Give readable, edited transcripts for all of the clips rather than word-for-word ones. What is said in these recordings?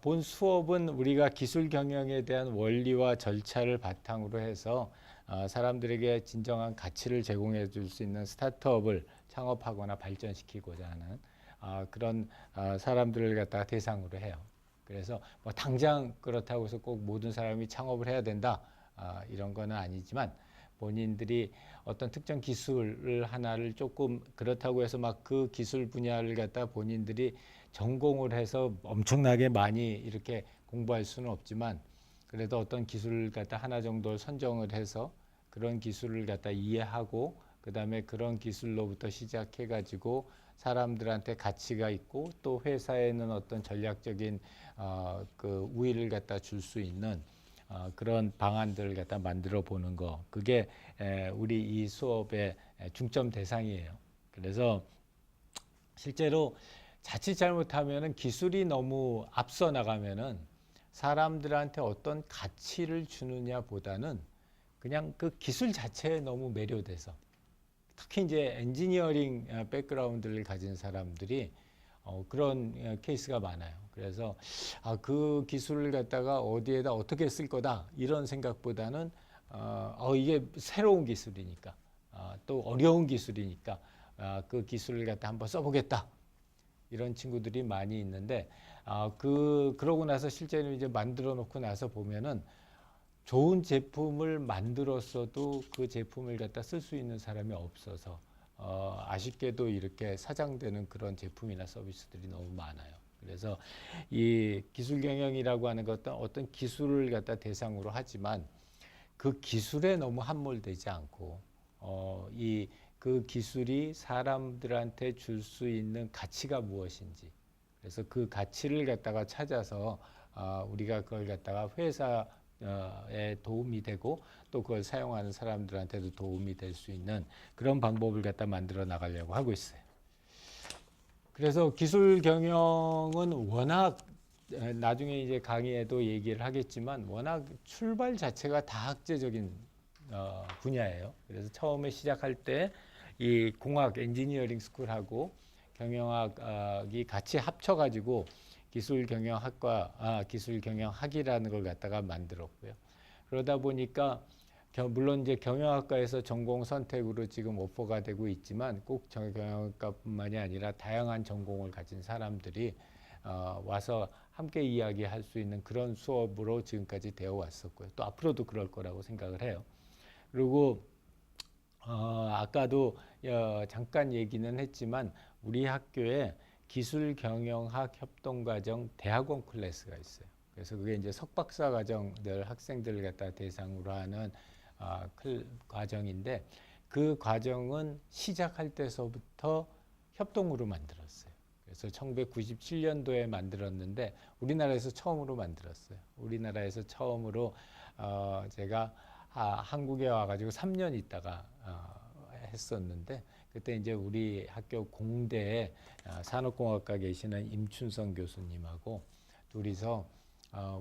본 수업은 우리가 기술 경영에 대한 원리와 절차를 바탕으로 해서 사람들에게 진정한 가치를 제공해 줄 수 있는 스타트업을 창업하거나 발전시키고자 하는 그런 사람들을 갖다가 대상으로 해요. 그래서 뭐 당장 그렇다고 해서 꼭 모든 사람이 창업을 해야 된다 이런 거는 아니지만 본인들이 어떤 특정 기술을 하나를 조금 그렇다고 해서 막 그 기술 분야를 갖다 본인들이 전공을 해서 엄청나게 많이 이렇게 공부할 수는 없지만 그래도 어떤 기술을 갖다 하나 정도 선정을 해서 그런 기술을 갖다 이해하고 그다음에 그런 기술로부터 시작해 가지고 사람들한테 가치가 있고 또 회사에는 어떤 전략적인 그 우위를 갖다 줄 수 있는 그런 방안들을 갖다 만들어 보는 거 그게 우리 이 수업의 중점 대상이에요. 그래서 실제로 자칫 잘못하면은 기술이 너무 앞서 나가면은 사람들한테 어떤 가치를 주느냐 보다는 그냥 그 기술 자체에 너무 매료돼서 특히 이제 엔지니어링 백그라운드를 가진 사람들이 그런 케이스가 많아요. 그래서 그 기술을 갖다가 어디에다 어떻게 쓸 거다 이런 생각보다는 이게 새로운 기술이니까 또 어려운 기술이니까 그 기술을 갖다 한번 써보겠다 이런 친구들이 많이 있는데 그러고 나서 실제로 이제 만들어 놓고 나서 보면은 좋은 제품을 만들었어도 그 제품을 갖다 쓸 수 있는 사람이 없어서 아쉽게도 이렇게 사장되는 그런 제품이나 서비스들이 너무 많아요. 그래서 이 기술 경영이라고 하는 것은 어떤 기술을 갖다 대상으로 하지만 그 기술에 너무 함몰되지 않고 이 그 기술이 사람들한테 줄 수 있는 가치가 무엇인지 그래서 그 가치를 갖다가 찾아서 우리가 그걸 갖다가 회사에 도움이 되고 또 그걸 사용하는 사람들한테도 도움이 될 수 있는 그런 방법을 갖다 만들어 나가려고 하고 있어요. 그래서 기술 경영은 워낙 나중에 이제 강의에도 얘기를 하겠지만 워낙 출발 자체가 다학제적인 분야예요. 그래서 처음에 시작할 때 이 공학 엔지니어링 스쿨하고 경영학이 같이 합쳐가지고 기술 경영학과 기술 경영학이라는 걸 갖다가 만들었고요. 그러다 보니까 물론 이제 경영학과에서 전공 선택으로 지금 오퍼가 되고 있지만 꼭 경영학과뿐만이 아니라 다양한 전공을 가진 사람들이 와서 함께 이야기할 수 있는 그런 수업으로 지금까지 되어 왔었고요. 또 앞으로도 그럴 거라고 생각을 해요. 그리고 아까도 잠깐 얘기는 했지만 우리 학교에 기술경영학 협동과정 대학원 클래스가 있어요. 그래서 그게 이제 석박사 과정들 학생들을 갖다 대상으로 하는 과정인데 그 과정은 시작할 때서부터 협동으로 만들었어요. 그래서 1997년도에 만들었는데 우리나라에서 처음으로 만들었어요. 우리나라에서 처음으로 제가 한국에 와가지고 3년 있다가 했었는데 그때 이제 우리 학교 공대에 산업공학과 계시는 임춘성 교수님하고 둘이서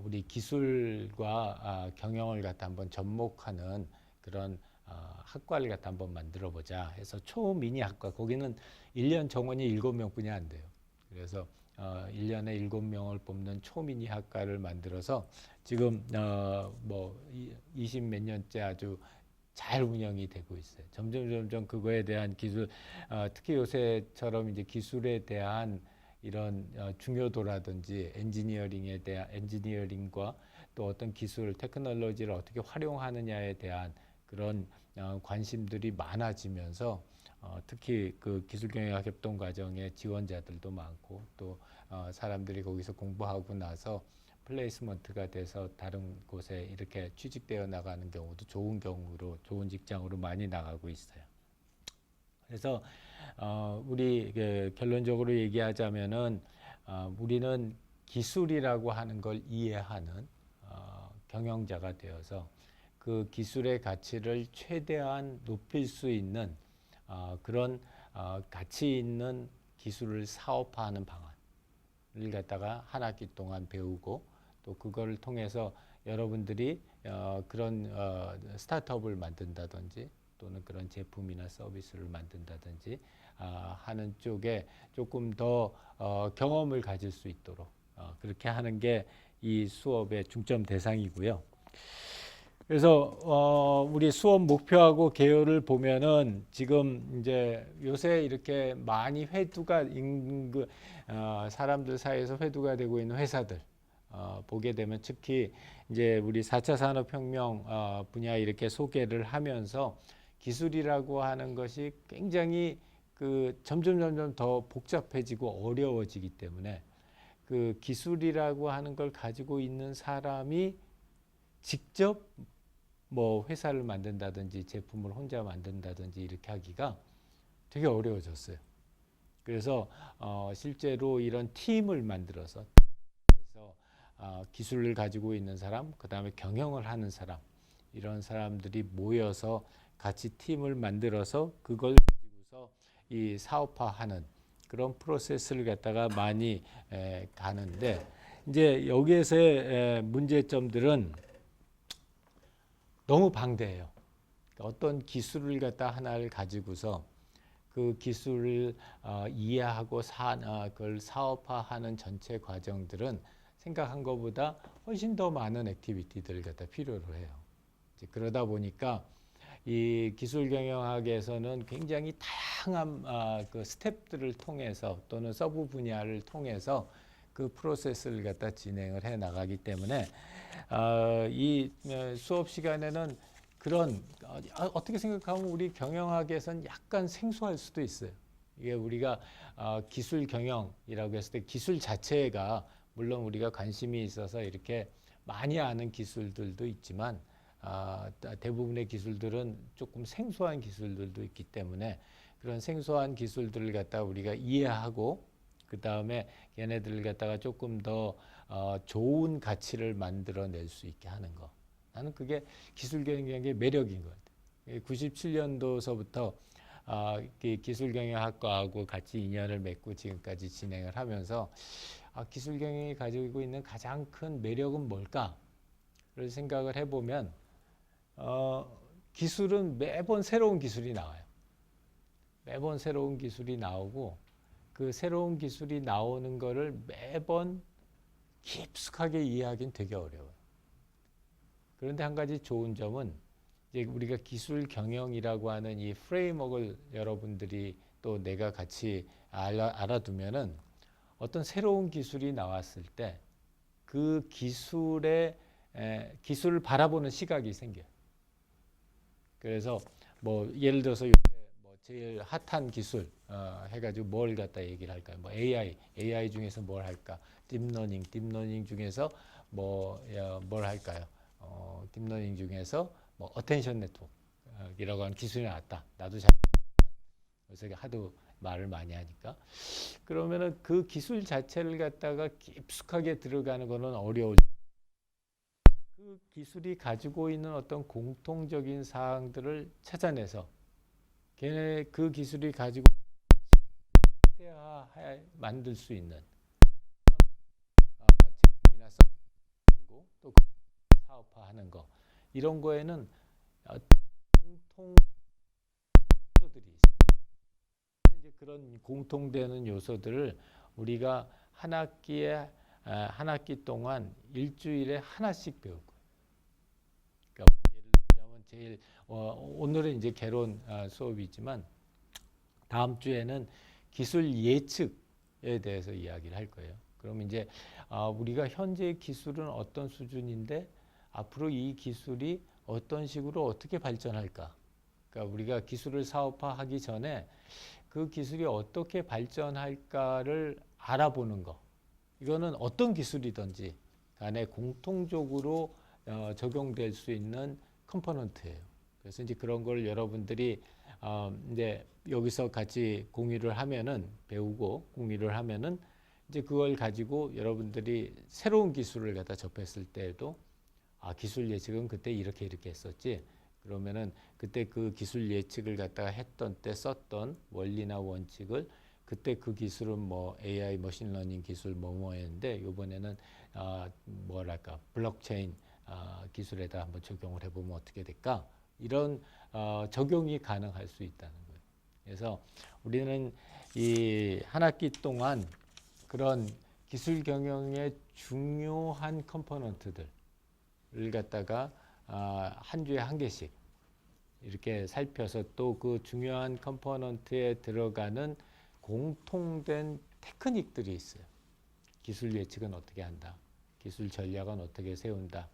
우리 기술과 경영을 갖다 한번 접목하는 그런 학과를 갖다 한번 만들어 보자 해서 초미니 학과 거기는 1년 정원이 7명뿐이 안 돼요. 그래서 1년에 7명을 뽑는 초미니 학과를 만들어서 지금 뭐 20 몇 년째 아주 잘 운영이 되고 있어요. 점점 그거에 대한 기술, 특히 요새처럼 이제 기술에 대한 이런 중요도라든지 엔지니어링에 대한 엔지니어링과 또 어떤 기술, 테크놀로지를 어떻게 활용하느냐에 대한 그런 관심들이 많아지면서 특히 그 기술경영학 협동 과정의 지원자들도 많고 또 사람들이 거기서 공부하고 나서 플레이스먼트가 돼서 다른 곳에 이렇게 취직되어 나가는 경우도 좋은 경우로 좋은 직장으로 많이 나가고 있어요. 그래서 우리 결론적으로 얘기하자면은 우리는 기술이라고 하는 걸 이해하는 경영자가 되어서 그 기술의 가치를 최대한 높일 수 있는 그런 가치 있는 기술을 사업화하는 방안을 갖다가 한 학기 동안 배우고 또 그거를 통해서 여러분들이 그런 스타트업을 만든다든지 또는 그런 제품이나 서비스를 만든다든지 하는 쪽에 조금 더 경험을 가질 수 있도록 그렇게 하는 게 이 수업의 중점 대상이고요. 그래서 우리 수업 목표하고 개요를 보면은 지금 이제 요새 이렇게 많이 회두가 사람들 사이에서 회두가 되고 있는 회사들 보게 되면 특히 이제 우리 4차 산업혁명 분야 이렇게 소개를 하면서 기술이라고 하는 것이 굉장히 점점 더 복잡해지고 어려워지기 때문에 그 기술이라고 하는 걸 가지고 있는 사람이 직접 뭐 회사를 만든다든지 제품을 혼자 만든다든지 이렇게 하기가 되게 어려워졌어요. 그래서 실제로 이런 팀을 만들어서 그래서 기술을 가지고 있는 사람, 그 다음에 경영을 하는 사람 이런 사람들이 모여서 같이 팀을 만들어서 그걸 가지고서 이 사업화하는 그런 프로세스를 갖다가 많이 가는데 이제 여기에서의 문제점들은 너무 방대해요. 어떤 기술을 갖다 하나를 가지고서 그 기술을 이해하고 그걸 사업화하는 전체 과정들은 생각한 것보다 훨씬 더 많은 액티비티들을 갖다 필요로 해요. 이제 그러다 보니까 이 기술경영학에서는 굉장히 다양한 그 스텝들을 통해서 또는 서브 분야를 통해서 그 프로세스를 갖다 진행을 해 나가기 때문에 이 수업 시간에는 그런 어떻게 생각하면 우리 경영학에서는 약간 생소할 수도 있어요. 이게 우리가 기술 경영이라고 했을 때 기술 자체가 물론 우리가 관심이 있어서 이렇게 많이 아는 기술들도 있지만 대부분의 기술들은 조금 생소한 기술들도 있기 때문에 그런 생소한 기술들을 갖다가 우리가 이해하고 그 다음에 얘네들을 갖다가 조금 더 좋은 가치를 만들어낼 수 있게 하는 거. 나는 그게 기술경영의 매력인 것 같아요. 97년도서부터 기술경영학과하고 같이 인연을 맺고 지금까지 진행을 하면서 기술경영이 가지고 있는 가장 큰 매력은 뭘까? 를 생각을 해보면 기술은 매번 새로운 기술이 나와요. 매번 새로운 기술이 나오고 그 새로운 기술이 나오는 거를 매번 깊숙하게 이해하기는 되게 어려워요. 그런데 한 가지 좋은 점은 이제 우리가 기술 경영이라고 하는 이 프레임워크를 여러분들이 또 내가 같이 알아두면은 어떤 새로운 기술이 나왔을 때 그 기술을 바라보는 시각이 생겨요. 그래서 뭐 예를 들어서 요새 뭐 제일 핫한 기술 해가지고 뭘 갖다 얘기를 할까요? 뭐 AI 중에서 뭘 할까? 딥러닝 중에서 뭘 할까요? 딥러닝 중에서 뭐 어텐션 네트워크이라고 하는 기술이 나왔다. 나도 잘 요새 하도 말을 많이 하니까 그러면은 그 기술 자체를 갖다가 깊숙하게 들어가는 거는 어려울. 그 기술이 가지고 있는 어떤 공통적인 사항들을 찾아내서 걔네 그 기술이 가지고 만들 수 있는 제품이나 서비스 또 사업화하는 거 이런 거에는 공통 요소들이 있어요. 이제 그런 공통되는 요소들을 우리가 한 학기 동안 일주일에 하나씩 배울 거예요. 그러니까 예를 들자면 제일 오늘은 이제 개론 수업이지만 다음 주에는 기술 예측에 대해서 이야기를 할 거예요. 그럼 이제 우리가 현재 기술은 어떤 수준인데 앞으로 이 기술이 어떤 식으로 어떻게 발전할까? 그러니까 우리가 기술을 사업화하기 전에 그 기술이 어떻게 발전할까를 알아보는 거. 이거는 어떤 기술이든지 간에 공통적으로 적용될 수 있는 컴포넌트예요. 그래서 이제 그런 걸 여러분들이 이제 여기서 같이 공유를 하면은 배우고 공유를 하면은 이제 그걸 가지고 여러분들이 새로운 기술을 갖다 접했을 때에도 기술 예측은 그때 이렇게 했었지. 그러면은 그때 그 기술 예측을 갖다가 했던 때 썼던 원리나 원칙을 그때 그 기술은 뭐 AI 머신러닝 기술 뭐였는데 이번에는 뭐랄까 블록체인 기술에다 한번 적용을 해보면 어떻게 될까? 이런 적용이 가능할 수 있다는 거예요. 그래서 우리는 이 한 학기 동안 그런 기술 경영의 중요한 컴포넌트들을 갖다가 한 주에 한 개씩 이렇게 살펴서 또 그 중요한 컴포넌트에 들어가는 공통된 테크닉들이 있어요. 기술 예측은 어떻게 한다. 기술 전략은 어떻게 세운다.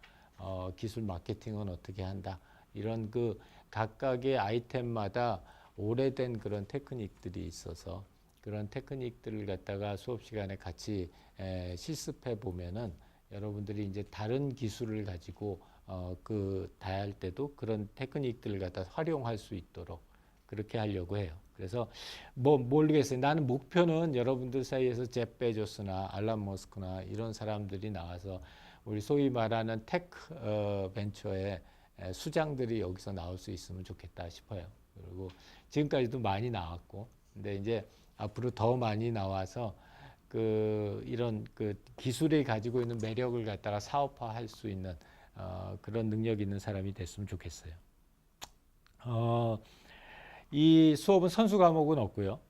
기술 마케팅은 어떻게 한다. 이런 그 각각의 아이템마다 오래된 그런 테크닉들이 있어서 그런 테크닉들을 갖다가 수업 시간에 같이 실습해 보면은 여러분들이 이제 다른 기술을 가지고 다 할 때도 그런 테크닉들을 갖다 활용할 수 있도록 그렇게 하려고 해요. 그래서 뭐 모르겠어요. 나는 목표는 여러분들 사이에서 잽 베조스나 알란 머스크나 이런 사람들이 나와서 우리 소위 말하는 테크 벤처의 수장들이 여기서 나올 수 있으면 좋겠다 싶어요. 그리고 지금까지도 많이 나왔고, 근데 이제 앞으로 더 많이 나와서 이런 기술이 가지고 있는 매력을 갖다가 사업화할 수 있는 그런 능력 있는 사람이 됐으면 좋겠어요. 이 수업은 선수 과목은 없고요.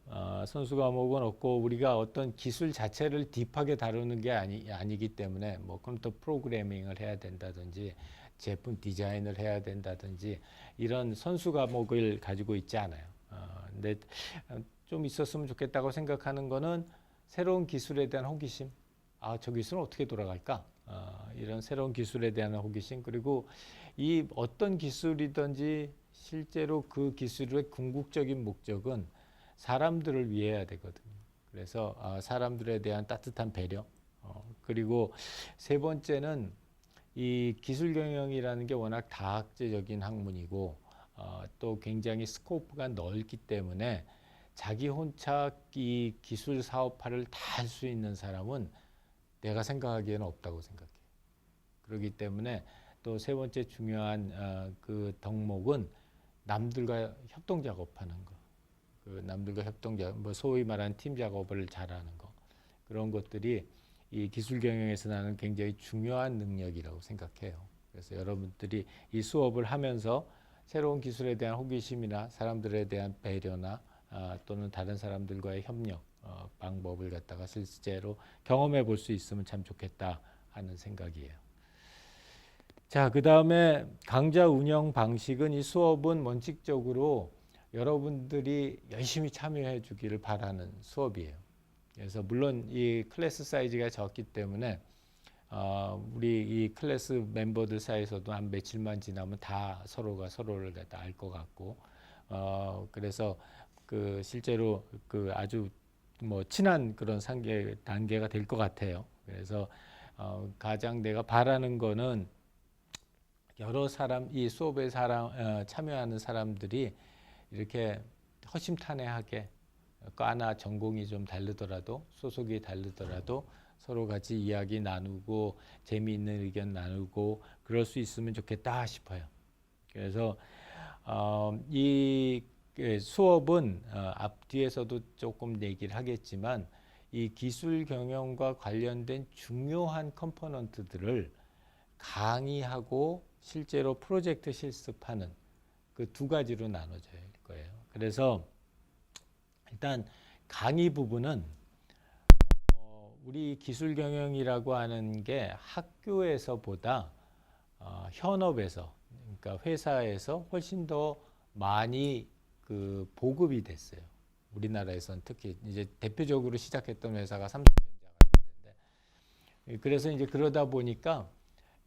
선수 과목은 없고 우리가 어떤 기술 자체를 딥하게 다루는 게 아니기 때문에 뭐 컴퓨터 프로그래밍을 해야 된다든지 제품 디자인을 해야 된다든지 이런 선수 과목을 가지고 있지 않아요. 근데 좀 있었으면 좋겠다고 생각하는 거는 새로운 기술에 대한 호기심. 저 기술은 어떻게 돌아갈까? 이런 새로운 기술에 대한 호기심. 그리고 이 어떤 기술이든지 실제로 그 기술의 궁극적인 목적은 사람들을 위해야 되거든요. 그래서 사람들에 대한 따뜻한 배려. 그리고 세 번째는 이 기술 경영이라는 게 워낙 다학제적인 학문이고 또 굉장히 스코프가 넓기 때문에 자기 혼자 이 기술 사업화를 다 할 수 있는 사람은 내가 생각하기에는 없다고 생각해요. 그렇기 때문에 또 세 번째 중요한 그 덕목은 남들과 협동 작업하는 거. 남들과 협동 작업, 뭐 소위 말하는 팀 작업을 잘하는 거. 그런 것들이 이 기술 경영에서 나는 굉장히 중요한 능력이라고 생각해요. 그래서 여러분들이 이 수업을 하면서 새로운 기술에 대한 호기심이나 사람들에 대한 배려나 또는 다른 사람들과의 협력 방법을 갖다가 실제로 경험해 볼 수 있으면 참 좋겠다 하는 생각이에요. 자, 그 다음에 강좌 운영 방식은 이 수업은 원칙적으로 여러분들이 열심히 참여해 주기를 바라는 수업이에요. 그래서 물론 이 클래스 사이즈가 적기 때문에 우리 이 클래스 멤버들 사이에서도 한 며칠만 지나면 다 서로가 서로를 갖다 알 것 같고 그래서 실제로 아주 뭐 친한 그런 단계가 될 것 같아요. 그래서 가장 내가 바라는 거는 여러 사람 이 수업에 참여하는 사람들이 이렇게 허심탄회하게 과나 전공이 좀 다르더라도 소속이 다르더라도 서로 같이 이야기 나누고 재미있는 의견 나누고 그럴 수 있으면 좋겠다 싶어요. 그래서 이 수업은 앞뒤에서도 조금 얘기를 하겠지만 이 기술 경영과 관련된 중요한 컴포넌트들을 강의하고 실제로 프로젝트 실습하는 그 두 가지로 나눠질 거예요. 그래서 일단 강의 부분은 우리 기술 경영이라고 하는 게 학교에서보다 현업에서 그러니까 회사에서 훨씬 더 많이 보급이 됐어요. 우리나라에서는 특히 이제 대표적으로 시작했던 회사가 삼성전자가 있는데 그래서 이제 그러다 보니까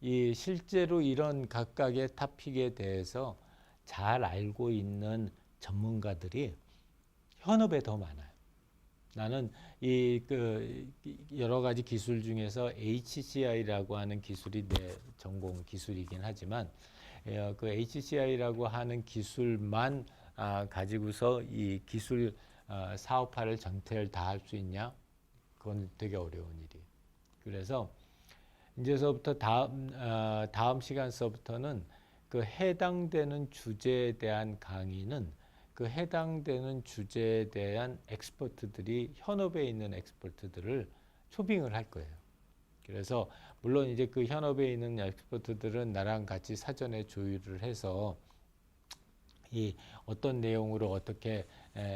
이 실제로 이런 각각의 토픽에 대해서 잘 알고 있는 전문가들이 현업에 더 많아요. 나는 여러 가지 기술 중에서 HCI라고 하는 기술이 내 전공 기술이긴 하지만 그 HCI라고 하는 기술만 가지고서 이 기술 사업화를 전체를 다 할 수 있냐? 그건 되게 어려운 일이에요. 그래서 이제서부터 다음 시간서부터는 그 해당되는 주제에 대한 강의는 그 해당되는 주제에 대한 엑스퍼트들이 현업에 있는 엑스퍼트들을 초빙을 할 거예요. 그래서 물론 이제 그 현업에 있는 엑스퍼트들은 나랑 같이 사전에 조율을 해서 이 어떤 내용으로 어떻게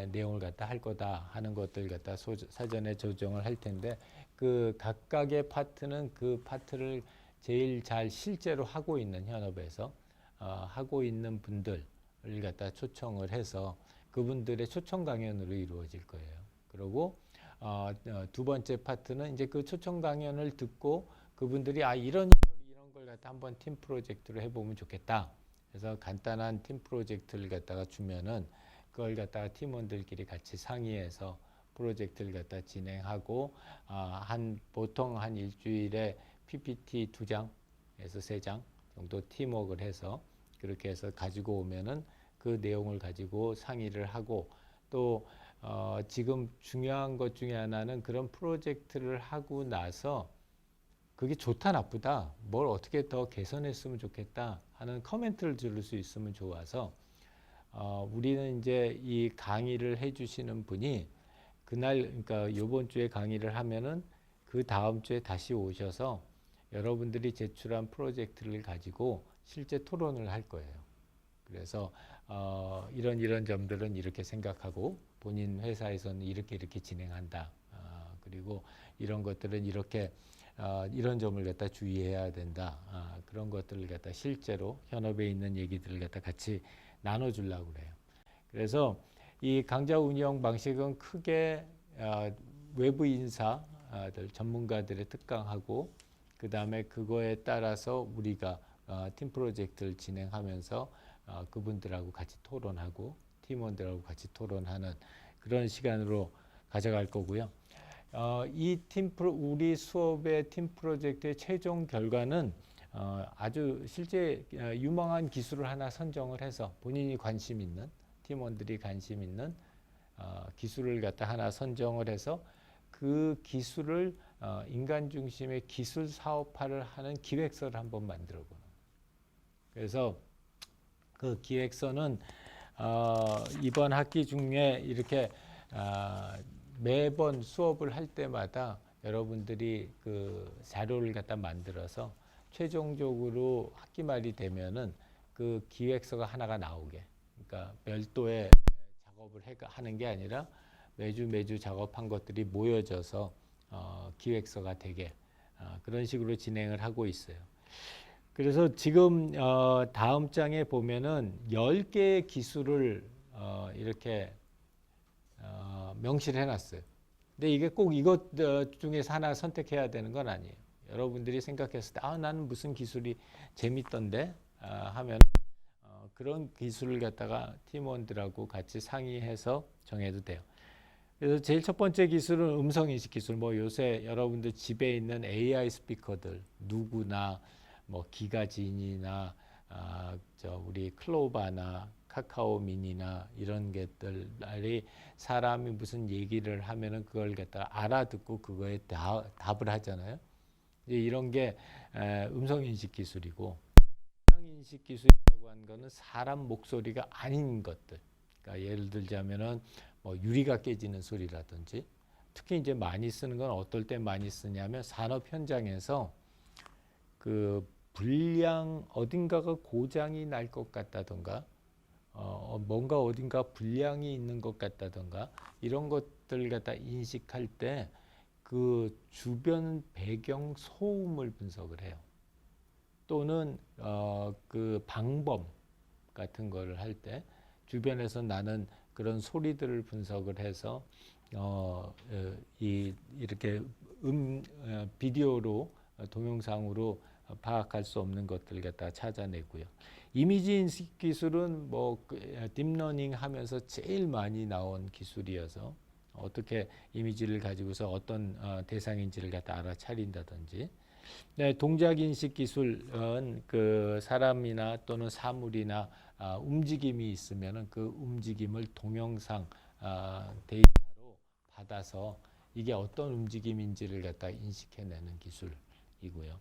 내용을 갖다 할 거다 하는 것들 갖다 사전에 조정을 할 텐데 그 각각의 파트는 그 파트를 제일 잘 실제로 하고 있는 현업에서 하고 있는 분들을 갖다 초청을 해서 그분들의 초청 강연으로 이루어질 거예요. 그리고 두 번째 파트는 이제 그 초청 강연을 듣고 그분들이 이런 걸 갖다 한번 팀 프로젝트로 해보면 좋겠다. 그래서 간단한 팀 프로젝트를 갖다가 주면은 그걸 갖다가 팀원들끼리 같이 상의해서 프로젝트를 갖다 진행하고 보통 한 일주일에 PPT 2장에서 3장 정도 팀워크를 해서 그렇게 해서 가지고 오면은 그 내용을 가지고 상의를 하고 또 지금 중요한 것 중에 하나는 그런 프로젝트를 하고 나서 그게 좋다 나쁘다 뭘 어떻게 더 개선했으면 좋겠다 하는 커멘트를 들을 수 있으면 좋아서 우리는 이제 이 강의를 해주시는 분이 그날 그러니까 요번 주에 강의를 하면은 그 다음 주에 다시 오셔서 여러분들이 제출한 프로젝트를 가지고 실제 토론을 할 거예요. 그래서 이런 점들은 이렇게 생각하고 본인 회사에서는 이렇게 진행한다. 그리고 이런 것들은 이렇게 이런 점을 갖다 주의해야 된다. 그런 것들을 갖다 실제로 현업에 있는 얘기들을 갖다 같이 나눠주려고 그래요. 그래서 이 강좌 운영 방식은 크게 외부 인사들 전문가들의 특강하고 그 다음에 그거에 따라서 우리가 팀 프로젝트를 진행하면서 그분들하고 같이 토론하고 팀원들하고 같이 토론하는 그런 시간으로 가져갈 거고요. 우리 수업의 팀 프로젝트의 최종 결과는 아주 실제 유망한 기술을 하나 선정을 해서 본인이 관심 있는 팀원들이 관심 있는 기술을 갖다 하나 선정을 해서 그 기술을 인간 중심의 기술 사업화를 하는 기획서를 한번 만들어 보는. 그래서 그 기획서는 이번 학기 중에 이렇게 매번 수업을 할 때마다 여러분들이 그 자료를 갖다 만들어서 최종적으로 학기 말이 되면은 그 기획서가 하나가 나오게. 그러니까 별도의 작업을 하는 게 아니라 매주 작업한 것들이 모여져서 기획서가 되게 그런 식으로 진행을 하고 있어요. 그래서 지금 다음 장에 보면은 10개의 기술을 이렇게 명시를 해놨어요. 근데 이게 꼭 이것 중에서 하나 선택해야 되는 건 아니에요. 여러분들이 생각했을 때 나는 무슨 기술이 재밌던데 하면 그런 기술을 갖다가 팀원들하고 같이 상의해서 정해도 돼요. 그래서 제일 첫 번째 기술은 음성인식 기술. 뭐 요새 여러분들 집에 있는 AI 스피커들 누구나 뭐 기가진이나 우리 클로바나 카카오 미니나 이런 것들이 사람이 무슨 얘기를 하면은 그걸 갖다가 알아듣고 그거에 답을 하잖아요. 이제 이런 게 음성인식 기술이고 인식 기술이라고 하는 거는 사람 목소리가 아닌 것들. 그러니까 예를 들자면은 뭐 유리가 깨지는 소리라든지 특히 이제 많이 쓰는 건 어떨 때 많이 쓰냐면 산업 현장에서 그 불량 어딘가가 고장이 날 것 같다던가 뭔가 어딘가 불량이 있는 것 같다던가 이런 것들 갖다 인식할 때 그 주변 배경 소음을 분석을 해요. 또는 그 방범 같은 거를 할 때 주변에서 나는 그런 소리들을 분석을 해서 이렇게 비디오로 동영상으로 파악할 수 없는 것들 갖다 찾아내고요. 이미지 인식 기술은 뭐 딥러닝 하면서 제일 많이 나온 기술이어서 어떻게 이미지를 가지고서 어떤 대상인지를 갖다 알아차린다든지. 네, 동작 인식 기술은 그 사람이나 또는 사물이나 움직임이 있으면은 그 움직임을 동영상 데이터로 받아서 이게 어떤 움직임인지를 갖다 인식해내는 기술이고요.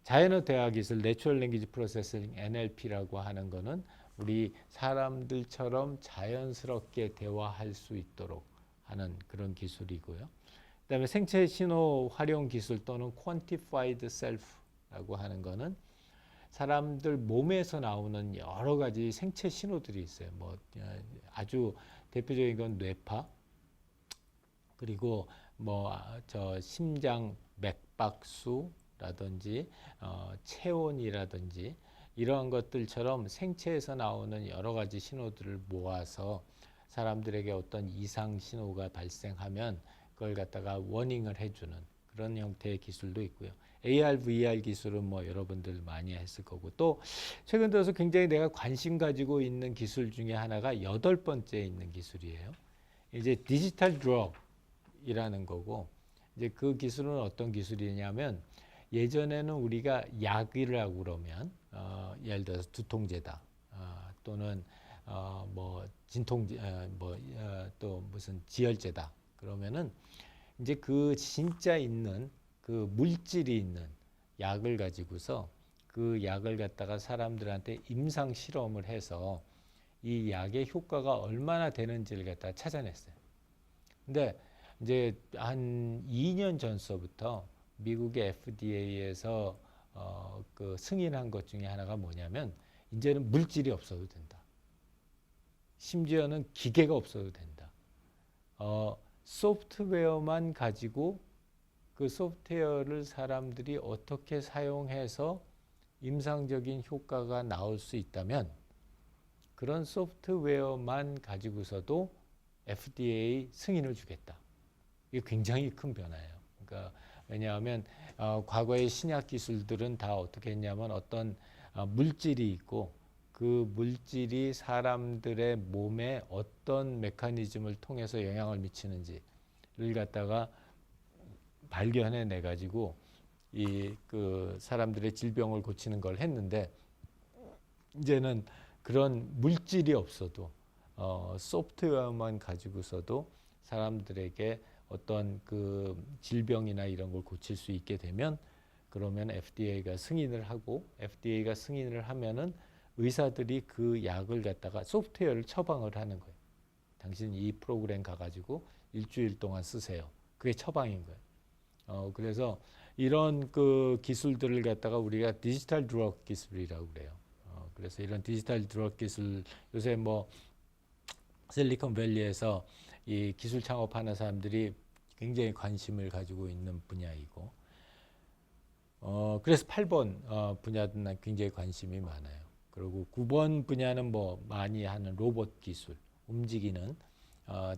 자연어 대화 기술, Natural Language Processing (NLP라고) 하는 거는 우리 사람들처럼 자연스럽게 대화할 수 있도록 하는 그런 기술이고요. 그다음에 생체 신호 활용 기술 또는 Quantified Self라고 하는 거는 사람들 몸에서 나오는 여러 가지 생체 신호들이 있어요. 뭐 아주 대표적인 건 뇌파, 그리고 저 심장 맥박수라든지 체온이라든지 이러한 것들처럼 생체에서 나오는 여러 가지 신호들을 모아서 사람들에게 어떤 이상 신호가 발생하면 그걸 갖다가 워닝을 해주는 그런 형태의 기술도 있고요. AR, VR 기술은 뭐 여러분들 많이 했을 거고, 또 최근 들어서 굉장히 내가 관심 가지고 있는 기술 중에 하나가 8번째에 있는 기술이에요. 이제 디지털 드럭이라는 거고, 이제 그 기술은 어떤 기술이냐면, 예전에는 우리가 약이라고 그러면 예를 들어서 두통제다, 또는 뭐 진통제, 또 무슨 지혈제다 그러면은 이제 그 진짜 있는 그 물질이 있는 약을 가지고서 그 약을 갖다가 사람들한테 임상 실험을 해서 이 약의 효과가 얼마나 되는지를 갖다 찾아냈어요. 근데 이제 한 2년 전서부터 미국의 FDA에서 그 승인한 것 중에 하나가 뭐냐면, 이제는 물질이 없어도 된다. 심지어는 기계가 없어도 된다. 소프트웨어만 가지고 그 소프트웨어를 사람들이 어떻게 사용해서 임상적인 효과가 나올 수 있다면, 그런 소프트웨어만 가지고서도 FDA 승인을 주겠다. 이게 굉장히 큰 변화예요. 그러니까 왜냐하면 과거의 신약 기술들은 다 어떻게 했냐면, 어떤 물질이 있고 그 물질이 사람들의 몸에 어떤 메커니즘을 통해서 영향을 미치는지를 갖다가 발견해내 가지고 이 그 사람들의 질병을 고치는 걸 했는데, 이제는 그런 물질이 없어도 소프트웨어만 가지고서도 사람들에게 어떤 그 질병이나 이런 걸 고칠 수 있게 되면, 그러면 FDA가 승인을 하고, FDA가 승인을 하면은 의사들이 그 약을 갖다가 소프트웨어를 처방을 하는 거예요. 당신 이 프로그램 가가지고 일주일 동안 쓰세요. 그게 처방인 거예요. 그래서 이런 그 기술들을 갖다가 우리가 디지털 드럭 기술이라고 그래요. 그래서 이런 디지털 드럭 기술, 요새 뭐 실리콘밸리에서 이 기술 창업하는 사람들이 굉장히 관심을 가지고 있는 분야이고, 그래서 8번 분야는 굉장히 관심이 많아요. 그리고 9번 분야는 뭐 많이 하는 로봇 기술, 움직이는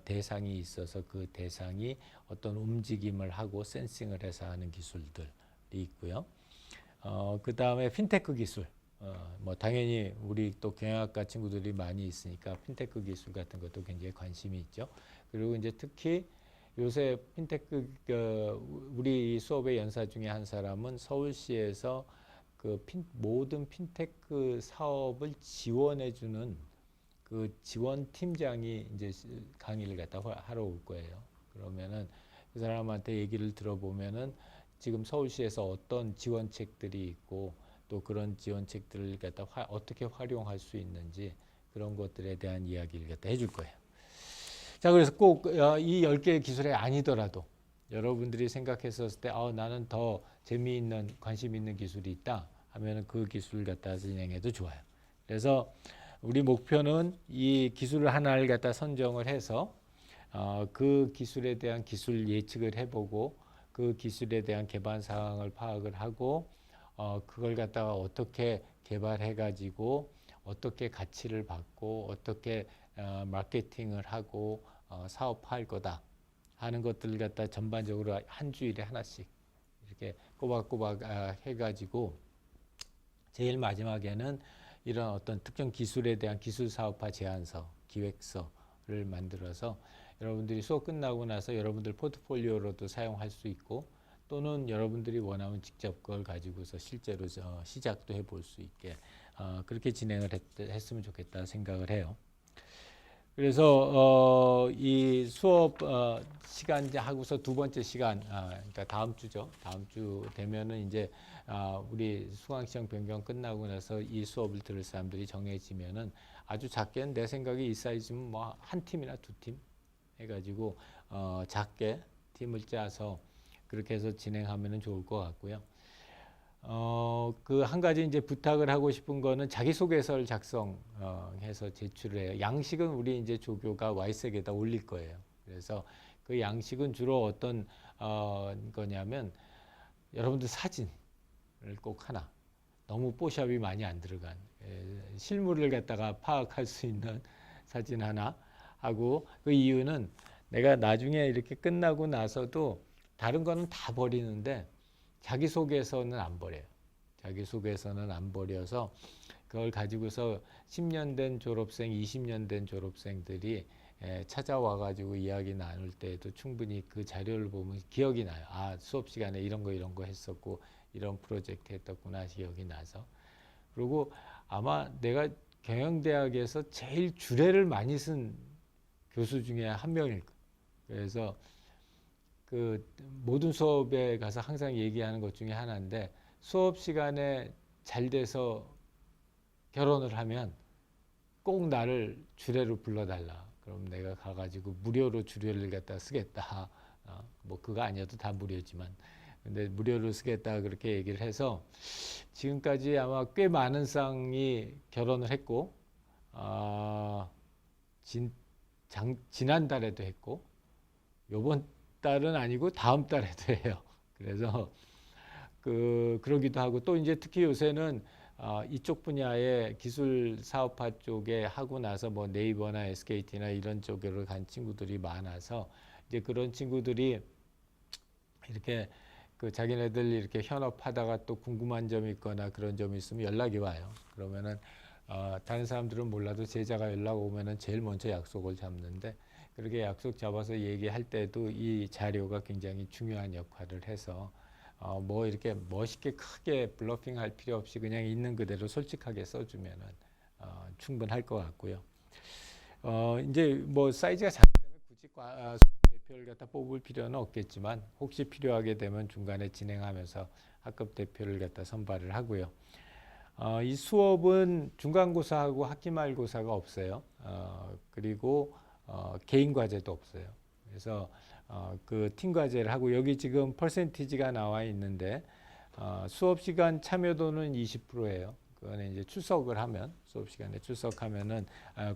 대상이 있어서 그 대상이 어떤 움직임을 하고 센싱을 해서 하는 기술들이 있고요. 그 다음에 핀테크 기술, 뭐 당연히 우리 또 경영학과 친구들이 많이 있으니까 핀테크 기술 같은 것도 굉장히 관심이 있죠. 그리고 이제 특히 요새 핀테크, 우리 수업의 연사 중에 한 사람은 서울시에서 그 모든 핀테크 사업을 지원해주는 그 지원 팀장이 이제 강의를 갖다 하러 올 거예요. 그러면은 그 사람한테 얘기를 들어보면은 지금 서울시에서 어떤 지원책들이 있고, 또 그런 지원책들을 갖다 어떻게 활용할 수 있는지, 그런 것들에 대한 이야기를 갖다 해줄 거예요. 자, 그래서 꼭 이 10개의 기술이 아니더라도 여러분들이 생각했었을 때 나는 더 재미있는, 관심 있는 기술이 있다 하면은 그 기술을 갖다 진행해도 좋아요. 그래서 우리 목표는 이 기술을 하나를 갖다 선정을 해서 그 기술에 대한 기술 예측을 해보고, 그 기술에 대한 개발 상황을 파악을 하고, 그걸 갖다가 어떻게 개발해 가지고 어떻게 가치를 받고 어떻게 마케팅을 하고 사업화할 거다 하는 것들을 갖다 전반적으로 한 주일에 하나씩 이렇게 꼬박꼬박 해가지고, 제일 마지막에는 이런 어떤 특정 기술에 대한 기술 사업화 제안서, 기획서를 만들어서 여러분들이 수업 끝나고 나서 여러분들 포트폴리오로도 사용할 수 있고, 또는 여러분들이 원하면 직접 그걸 가지고서 실제로 시작도 해볼 수 있게 그렇게 진행을 했으면 좋겠다 생각을 해요. 그래서 이 수업 시간 이제 하고서 두 번째 시간, 그러니까 다음 주죠. 다음 주 되면은 이제 우리 수강시험 변경 끝나고 나서 이 수업을 들을 사람들이 정해지면은, 아주 작게는 내 생각에 이 사이즈면 뭐 한 팀이나 두 팀 해가지고 작게 팀을 짜서 그렇게 해서 진행하면은 좋을 것 같고요. 그 한 가지 이제 부탁을 하고 싶은 거는 자기소개서를 작성해서 제출을 해요. 양식은 우리 이제 조교가 와이색에다 올릴 거예요. 그래서 그 양식은 주로 어떤 거냐면 여러분들 사진을 꼭 하나 너무 뽀샵이 많이 안 들어간 실물을 갖다가 파악할 수 있는 사진 하나 하고 그 이유는 내가 나중에 이렇게 끝나고 나서도 다른 거는 다 버리는데 자기소개서는 안 버려요. 자기소개서는 안 버려서 그걸 가지고서 10년 된 졸업생, 20년 된 졸업생들이 찾아와 가지고 이야기 나눌 때에도 충분히 그 자료를 보면 기억이 나요. 아, 수업 시간에 이런 거 했었고 이런 프로젝트 했었구나 기억이 나서. 그리고 아마 내가 경영대학에서 제일 주례를 많이 쓴 교수 중에 한 명일 거예요. 그래서 그 모든 수업에 가서 항상 얘기하는 것 중에 하나인데 수업 시간에 잘 돼서 결혼을 하면 꼭 나를 주례로 불러달라. 그럼 내가 가가지고 무료로 주례를 갖다 쓰겠다. 뭐 그거 아니어도 다 무료지만 근데 무료로 쓰겠다 그렇게 얘기를 해서 지금까지 아마 꽤 많은 쌍이 결혼을 했고 지난달에도 했고 요번 달은 아니고 다음 달에도 해요. 그래서 그러기도 하고 또 이제 특히 요새는 이쪽 분야의 기술 사업화 쪽에 하고 나서 뭐 네이버나 SKT나 이런 쪽으로 간 친구들이 많아서 이제 그런 친구들이 이렇게 그 자기네들 이렇게 현업하다가 또 궁금한 점이 있거나 그런 점이 있으면 연락이 와요. 그러면은 다른 사람들은 몰라도 제자가 연락 오면은 제일 먼저 약속을 잡는데 그렇게 약속 잡아서 얘기할 때도 이 자료가 굉장히 중요한 역할을 해서 뭐 이렇게 멋있게 크게 블러핑 할 필요 없이 그냥 있는 그대로 솔직하게 써주면은 충분할 것 같고요. 이제 뭐 사이즈가 작기 때문에 굳이 대표를 갖다 뽑을 필요는 없겠지만 혹시 필요하게 되면 중간에 진행하면서 학급 대표를 갖다 선발을 하고요. 이 수업은 중간고사하고 학기말고사가 없어요. 그리고 개인 과제도 없어요. 그래서 그 팀 과제를 하고 여기 지금 퍼센티지가 나와 있는데 수업 시간 참여도는 20%예요. 그거는 이제 출석을 하면 수업 시간에 출석하면은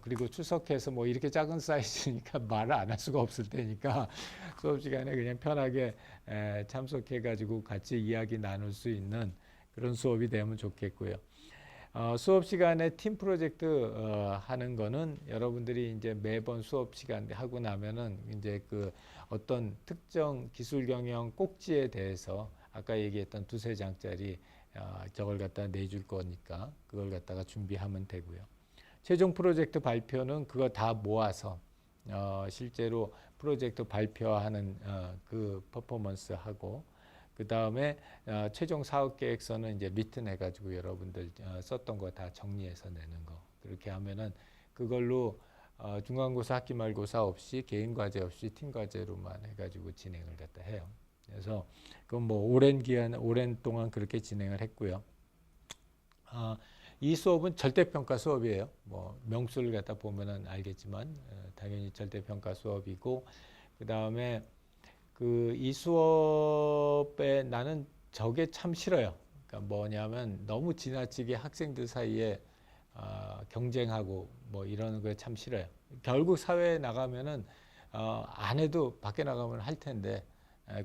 그리고 출석해서 뭐 이렇게 작은 사이즈니까 말을 안 할 수가 없을 테니까 수업 시간에 그냥 편하게 참석해 가지고 같이 이야기 나눌 수 있는 그런 수업이 되면 좋겠고요. 수업 시간에 팀 프로젝트 하는 거는 여러분들이 이제 매번 수업 시간 하고 나면은 이제 그 어떤 특정 기술 경영 꼭지에 대해서 아까 얘기했던 두세 장짜리 저걸 갖다 내줄 거니까 그걸 갖다가 준비하면 되고요. 최종 프로젝트 발표는 그거 다 모아서 실제로 프로젝트 발표하는 그 퍼포먼스 하고 그 다음에 최종 사업 계획서는 이제 리튼 해가지고 여러분들 썼던 거 다 정리해서 내는 거 그렇게 하면은 그걸로 중간고사 학기말고사 없이 개인 과제 없이 팀 과제로만 해가지고 진행을 갖다 해요. 그래서 그건 뭐 오랜 동안 그렇게 진행을 했고요. 이 수업은 절대평가 수업이에요. 뭐 명수를 갖다 보면은 알겠지만 당연히 절대평가 수업이고 그 다음에 이 수업에 나는 저게 참 싫어요. 그러니까 뭐냐면 너무 지나치게 학생들 사이에 경쟁하고 뭐 이러는 거 참 싫어요. 결국 사회에 나가면은 안 해도 밖에 나가면 할 텐데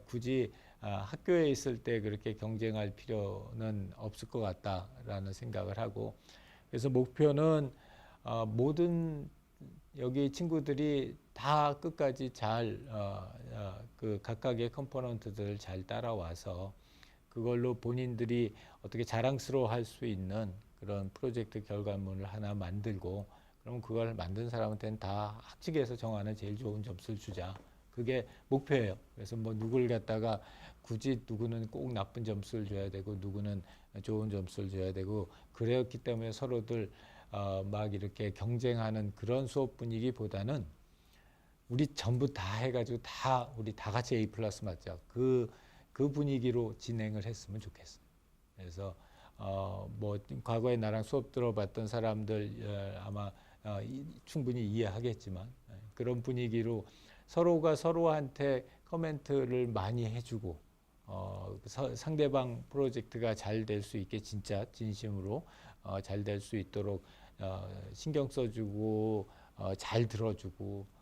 굳이 학교에 있을 때 그렇게 경쟁할 필요는 없을 것 같다라는 생각을 하고 그래서 목표는 모든 여기 친구들이 다 끝까지 잘 그 각각의 컴포넌트들을 잘 따라와서 그걸로 본인들이 어떻게 자랑스러워할 수 있는 그런 프로젝트 결과물을 하나 만들고 그럼 그걸 만든 사람한테는 다 학칙에서 정하는 제일 좋은 점수를 주자. 그게 목표예요. 그래서 뭐 누구를 갖다가 굳이 누구는 꼭 나쁜 점수를 줘야 되고 누구는 좋은 점수를 줘야 되고 그랬기 때문에 서로들 막 이렇게 경쟁하는 그런 수업 분위기보다는 우리 전부 다 해가지고 우리 다 같이 A 플러스 맞자. 그 분위기로 진행을 했으면 좋겠어요. 그래서 뭐 과거에 나랑 수업 들어봤던 사람들 아마 충분히 이해하겠지만 그런 분위기로 서로가 서로한테 코멘트를 많이 해주고 상대방 프로젝트가 잘 될 수 있게 진짜 진심으로 잘 될 수 있도록 신경 써주고 잘 들어주고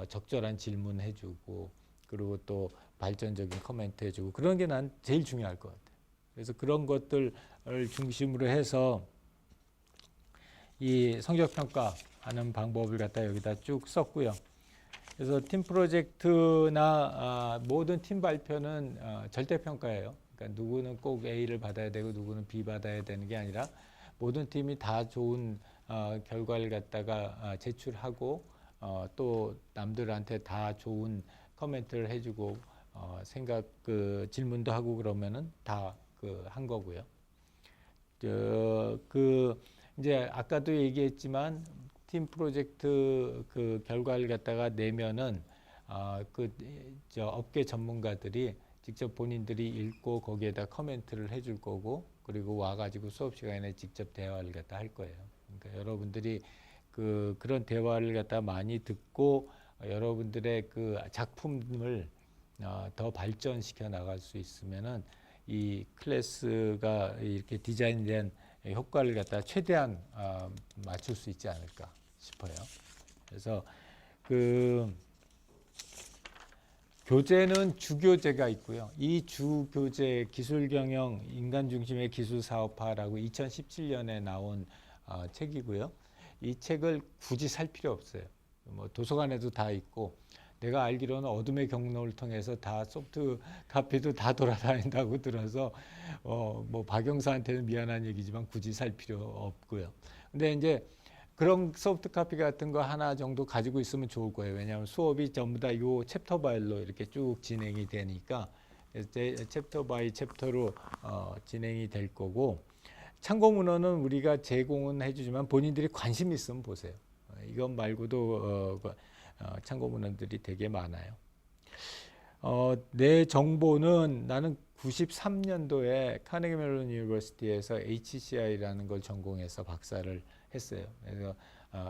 적절한 질문해주고 그리고 또 발전적인 코멘트 해주고 그런 게 난 제일 중요할 것 같아요. 그래서 그런 것들을 중심으로 해서 이 성적 평가하는 방법을 갖다 여기다 쭉 썼고요. 그래서 팀 프로젝트나 모든 팀 발표는 절대 평가예요. 그러니까 누구는 꼭 A를 받아야 되고 누구는 B 받아야 되는 게 아니라 모든 팀이 다 좋은 결과를 갖다가 제출하고 또 남들한테 다 좋은 코멘트를 해주고 생각 질문도 하고 그러면은 다 한 거고요. 이제 아까도 얘기했지만 팀 프로젝트 결과를 갖다가 내면은 업계 전문가들이 직접 본인들이 읽고 거기에다 코멘트를 해줄 거고 그리고 와가지고 수업 시간에 직접 대화를 갖다 할 거예요. 그러니까 여러분들이 그런 대화를 갖다 많이 듣고 여러분들의 작품을 더 발전시켜 나갈 수 있으면은 이 클래스가 이렇게 디자인된 효과를 갖다 최대한 맞출 수 있지 않을까 싶어요. 그래서 교재는 주교재가 있고요. 이 주교재 기술경영 인간중심의 기술사업화라고 2017년에 나온 책이고요. 이 책을 굳이 살 필요 없어요. 뭐 도서관에도 다 있고 내가 알기로는 어둠의 경로를 통해서 다 소프트 카피도 다 돌아다닌다고 들어서 뭐 박영사한테는 미안한 얘기지만 굳이 살 필요 없고요. 근데 이제 그런 소프트 카피 같은 거 하나 정도 가지고 있으면 좋을 거예요. 왜냐하면 수업이 전부 다 요 챕터 바이로 이렇게 쭉 진행이 되니까 챕터 바이 챕터로 진행이 될 거고 참고 문헌은 우리가 제공은 해주지만 본인들이 관심 있으면 보세요. 이것 말고도 참고 문헌들이 되게 많아요. 내 정보는 나는 93년도에 카네기 멜론 유니버시티에서 HCI라는 걸 전공해서 박사를 했어요. 그래서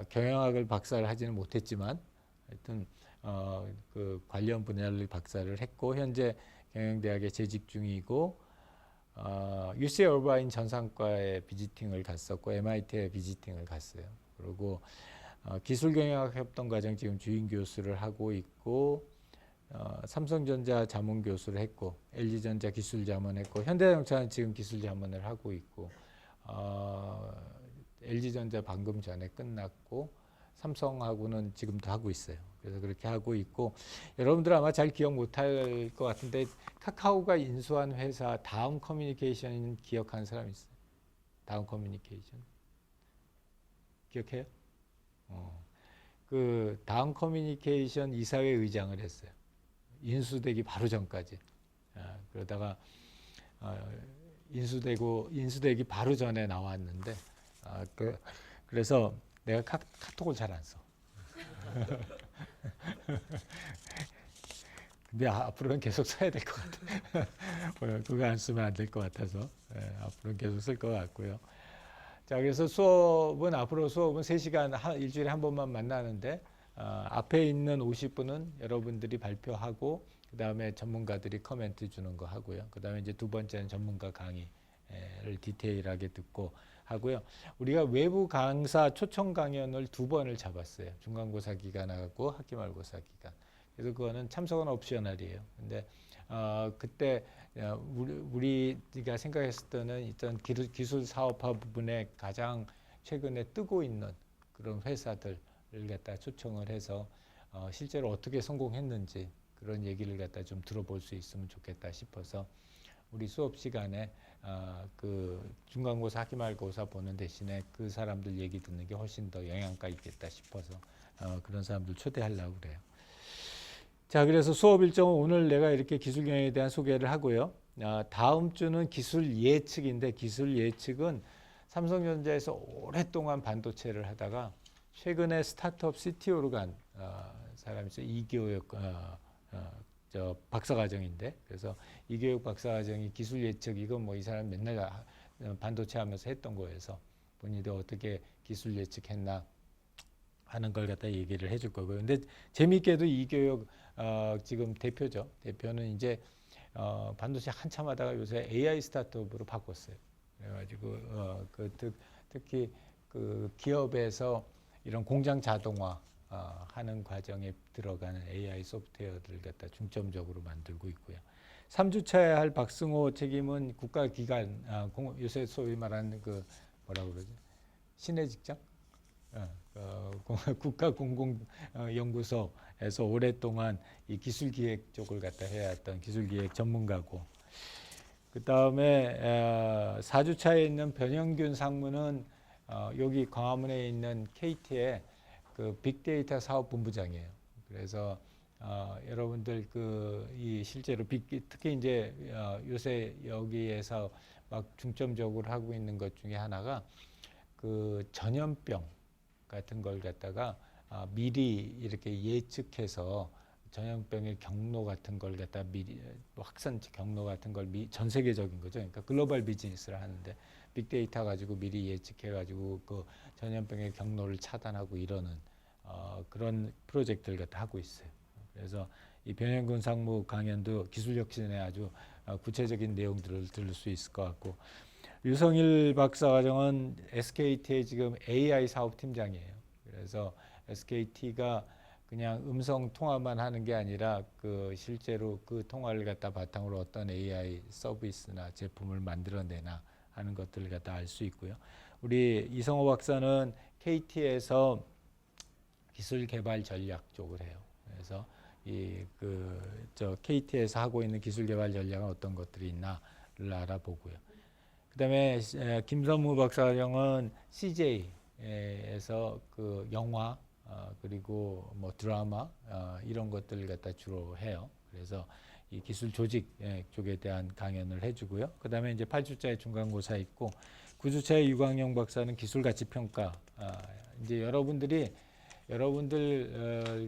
경영학을 박사를 하지는 못했지만 하여튼 관련 분야를 박사를 했고 현재 경영대학에 재직 중이고 UC 얼바인 전산과에 비지팅을 갔었고 MIT에 비지팅을 갔어요. 그리고 기술경영학 협동과정 지금 주임 교수를 하고 있고 삼성전자 자문 교수를 했고 LG전자 기술 자문했고 현대자동차는 지금 기술 자문을 하고 있고 LG전자 방금 전에 끝났고 삼성하고는 지금도 하고 있어요. 그래서 그렇게 하고 있고 여러분들 아마 잘 기억 못할 것 같은데 카카오가 인수한 회사 다음 커뮤니케이션 기억하는 사람 있어요? 다음 커뮤니케이션 기억해요? 다음 커뮤니케이션 이사회 의장을 했어요. 인수되기 바로 전까지. 그러다가 인수되기 바로 전에 나왔는데 그래서 내가 카톡을 잘 안 써. 근데 앞으로는 계속 써야 될 것 같아. 그거 안 쓰면 안 될 것 같아서 앞으로는 계속 쓸 것 같고요. 자, 그래서 앞으로 수업은 3시간 일주일에 한 번만 만나는데 앞에 있는 50분은 여러분들이 발표하고 그 다음에 전문가들이 코멘트 주는 거 하고요. 그 다음에 이제 두 번째는 전문가 강의를 디테일하게 듣고 하고요. 우리가 외부 강사 초청 강연을 2번을 잡았어요. 중간고사 기간하고 학기말고사 기간. 그래서 그거는 참석은 옵셔널이에요. 근데 그때 우리가 생각했을 때는 일단 기술 사업화 부분에 가장 최근에 뜨고 있는 그런 회사들을 갖다 초청을 해서 실제로 어떻게 성공했는지 그런 얘기를 갖다 좀 들어볼 수 있으면 좋겠다 싶어서 우리 수업 시간에 중간고사 학기말고사 보는 대신에 그 사람들 얘기 듣는 게 훨씬 더 영향가 있겠다 싶어서 그런 사람들 초대하려고 그래요. 자, 그래서 수업 일정은 오늘 내가 이렇게 기술경영에 대한 소개를 하고요. 다음 주는 기술 예측인데 기술 예측은 삼성전자에서 오랫동안 반도체를 하다가 최근에 스타트업 CTO로 간 사람이 있어요. 이교육 박사과정인데 그래서 이교육 박사과정이 기술 예측 이건 뭐 이 사람 맨날 반도체 하면서 했던 거여서 본인도 어떻게 기술 예측했나 하는 걸 갖다 얘기를 해줄 거고요. 근데 재미있게도 이교육 지금 대표죠. 대표는 이제 반도체 한참 하다가 요새 AI 스타트업으로 바꿨어요. 그래가지고 특히 기업에서 이런 공장 자동화 하는 과정에 들어가는 AI 소프트웨어들을 갖다 중점적으로 만들고 있고요. 3주차에 할 박승호 책임은 국가기관, 요새 소위 말하는 그 뭐라고 그러지? 신의 직장? 국가공공연구소에서 오랫동안 이 기술기획 쪽을 갖다 해왔던 기술기획 전문가고, 그 다음에 4주차에 있는 변영균 상무는 여기 광화문에 있는 KT의 그 빅데이터 사업본부장이에요. 그래서 여러분들 이 실제로 특히 이제 요새 여기에서 막 중점적으로 하고 있는 것 중에 하나가 그 전염병 같은 걸 갖다가 미리 이렇게 예측해서 전염병의 경로 같은 걸 갖다 미리 확산 경로 같은 걸 전 세계적인 거죠. 그러니까 글로벌 비즈니스를 하는데 빅데이터 가지고 미리 예측해 가지고 그 전염병의 경로를 차단하고 이러는 그런 프로젝트를 갖다 하고 있어요. 그래서 이 변형군 상무 강연도 기술 혁신의 아주 구체적인 내용들을 들을 수 있을 것 같고, 유성일 박사과정은 SKT의 지금 AI 사업팀장이에요. 그래서 SKT가 그냥 음성 통화만 하는 게 아니라 그 실제로 그 통화를 갖다 바탕으로 어떤 AI 서비스나 제품을 만들어내나 하는 것들을 갖다 알 수 있고요. 우리 이성호 박사는 KT에서 기술 개발 전략 쪽을 해요. 그래서 KT에서 하고 있는 기술 개발 전략은 어떤 것들이 있나를 알아보고요. 그다음에 김선무 박사과정은 CJ에서 그 영화 그리고 뭐 드라마 이런 것들을 갖다 주로 해요. 그래서 이 기술 조직 쪽에 대한 강연을 해주고요. 그다음에 이제 8주차에 중간고사 있고 9주차에 유광영 박사는 기술 가치 평가. 이제 여러분들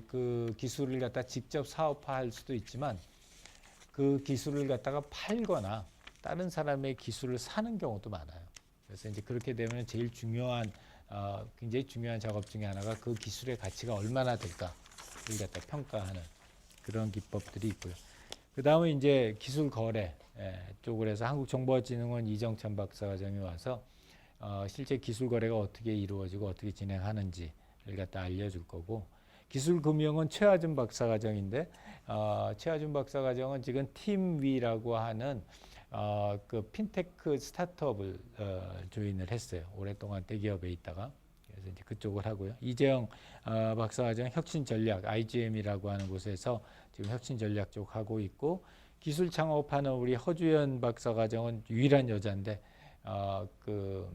그 기술을 갖다 직접 사업화할 수도 있지만 그 기술을 갖다가 팔거나 다른 사람의 기술을 사는 경우도 많아요. 그래서 이제 그렇게 되면 제일 중요한 굉장히 중요한 작업 중에 하나가 그 기술의 가치가 얼마나 될까를 갖다 평가하는 그런 기법들이 있고요. 그 다음에 이제 기술 거래 쪽을 해서 한국정보진흥원 이정찬 박사과정이 와서 실제 기술 거래가 어떻게 이루어지고 어떻게 진행하는지를 갖다 알려줄 거고, 기술금융은 최하준 박사과정인데 최하준 박사과정은 지금 팀위라고 하는 그 핀테크 스타트업을 조인을 했어요. 오랫동안 대기업에 있다가. 그래서 이제 그쪽을 하고요. 이재영 박사과정 혁신 전략 IGM이라고 하는 곳에서 지금 혁신 전략 쪽 하고 있고, 기술 창업하는 우리 허주연 박사과정은 유일한 여자인데 그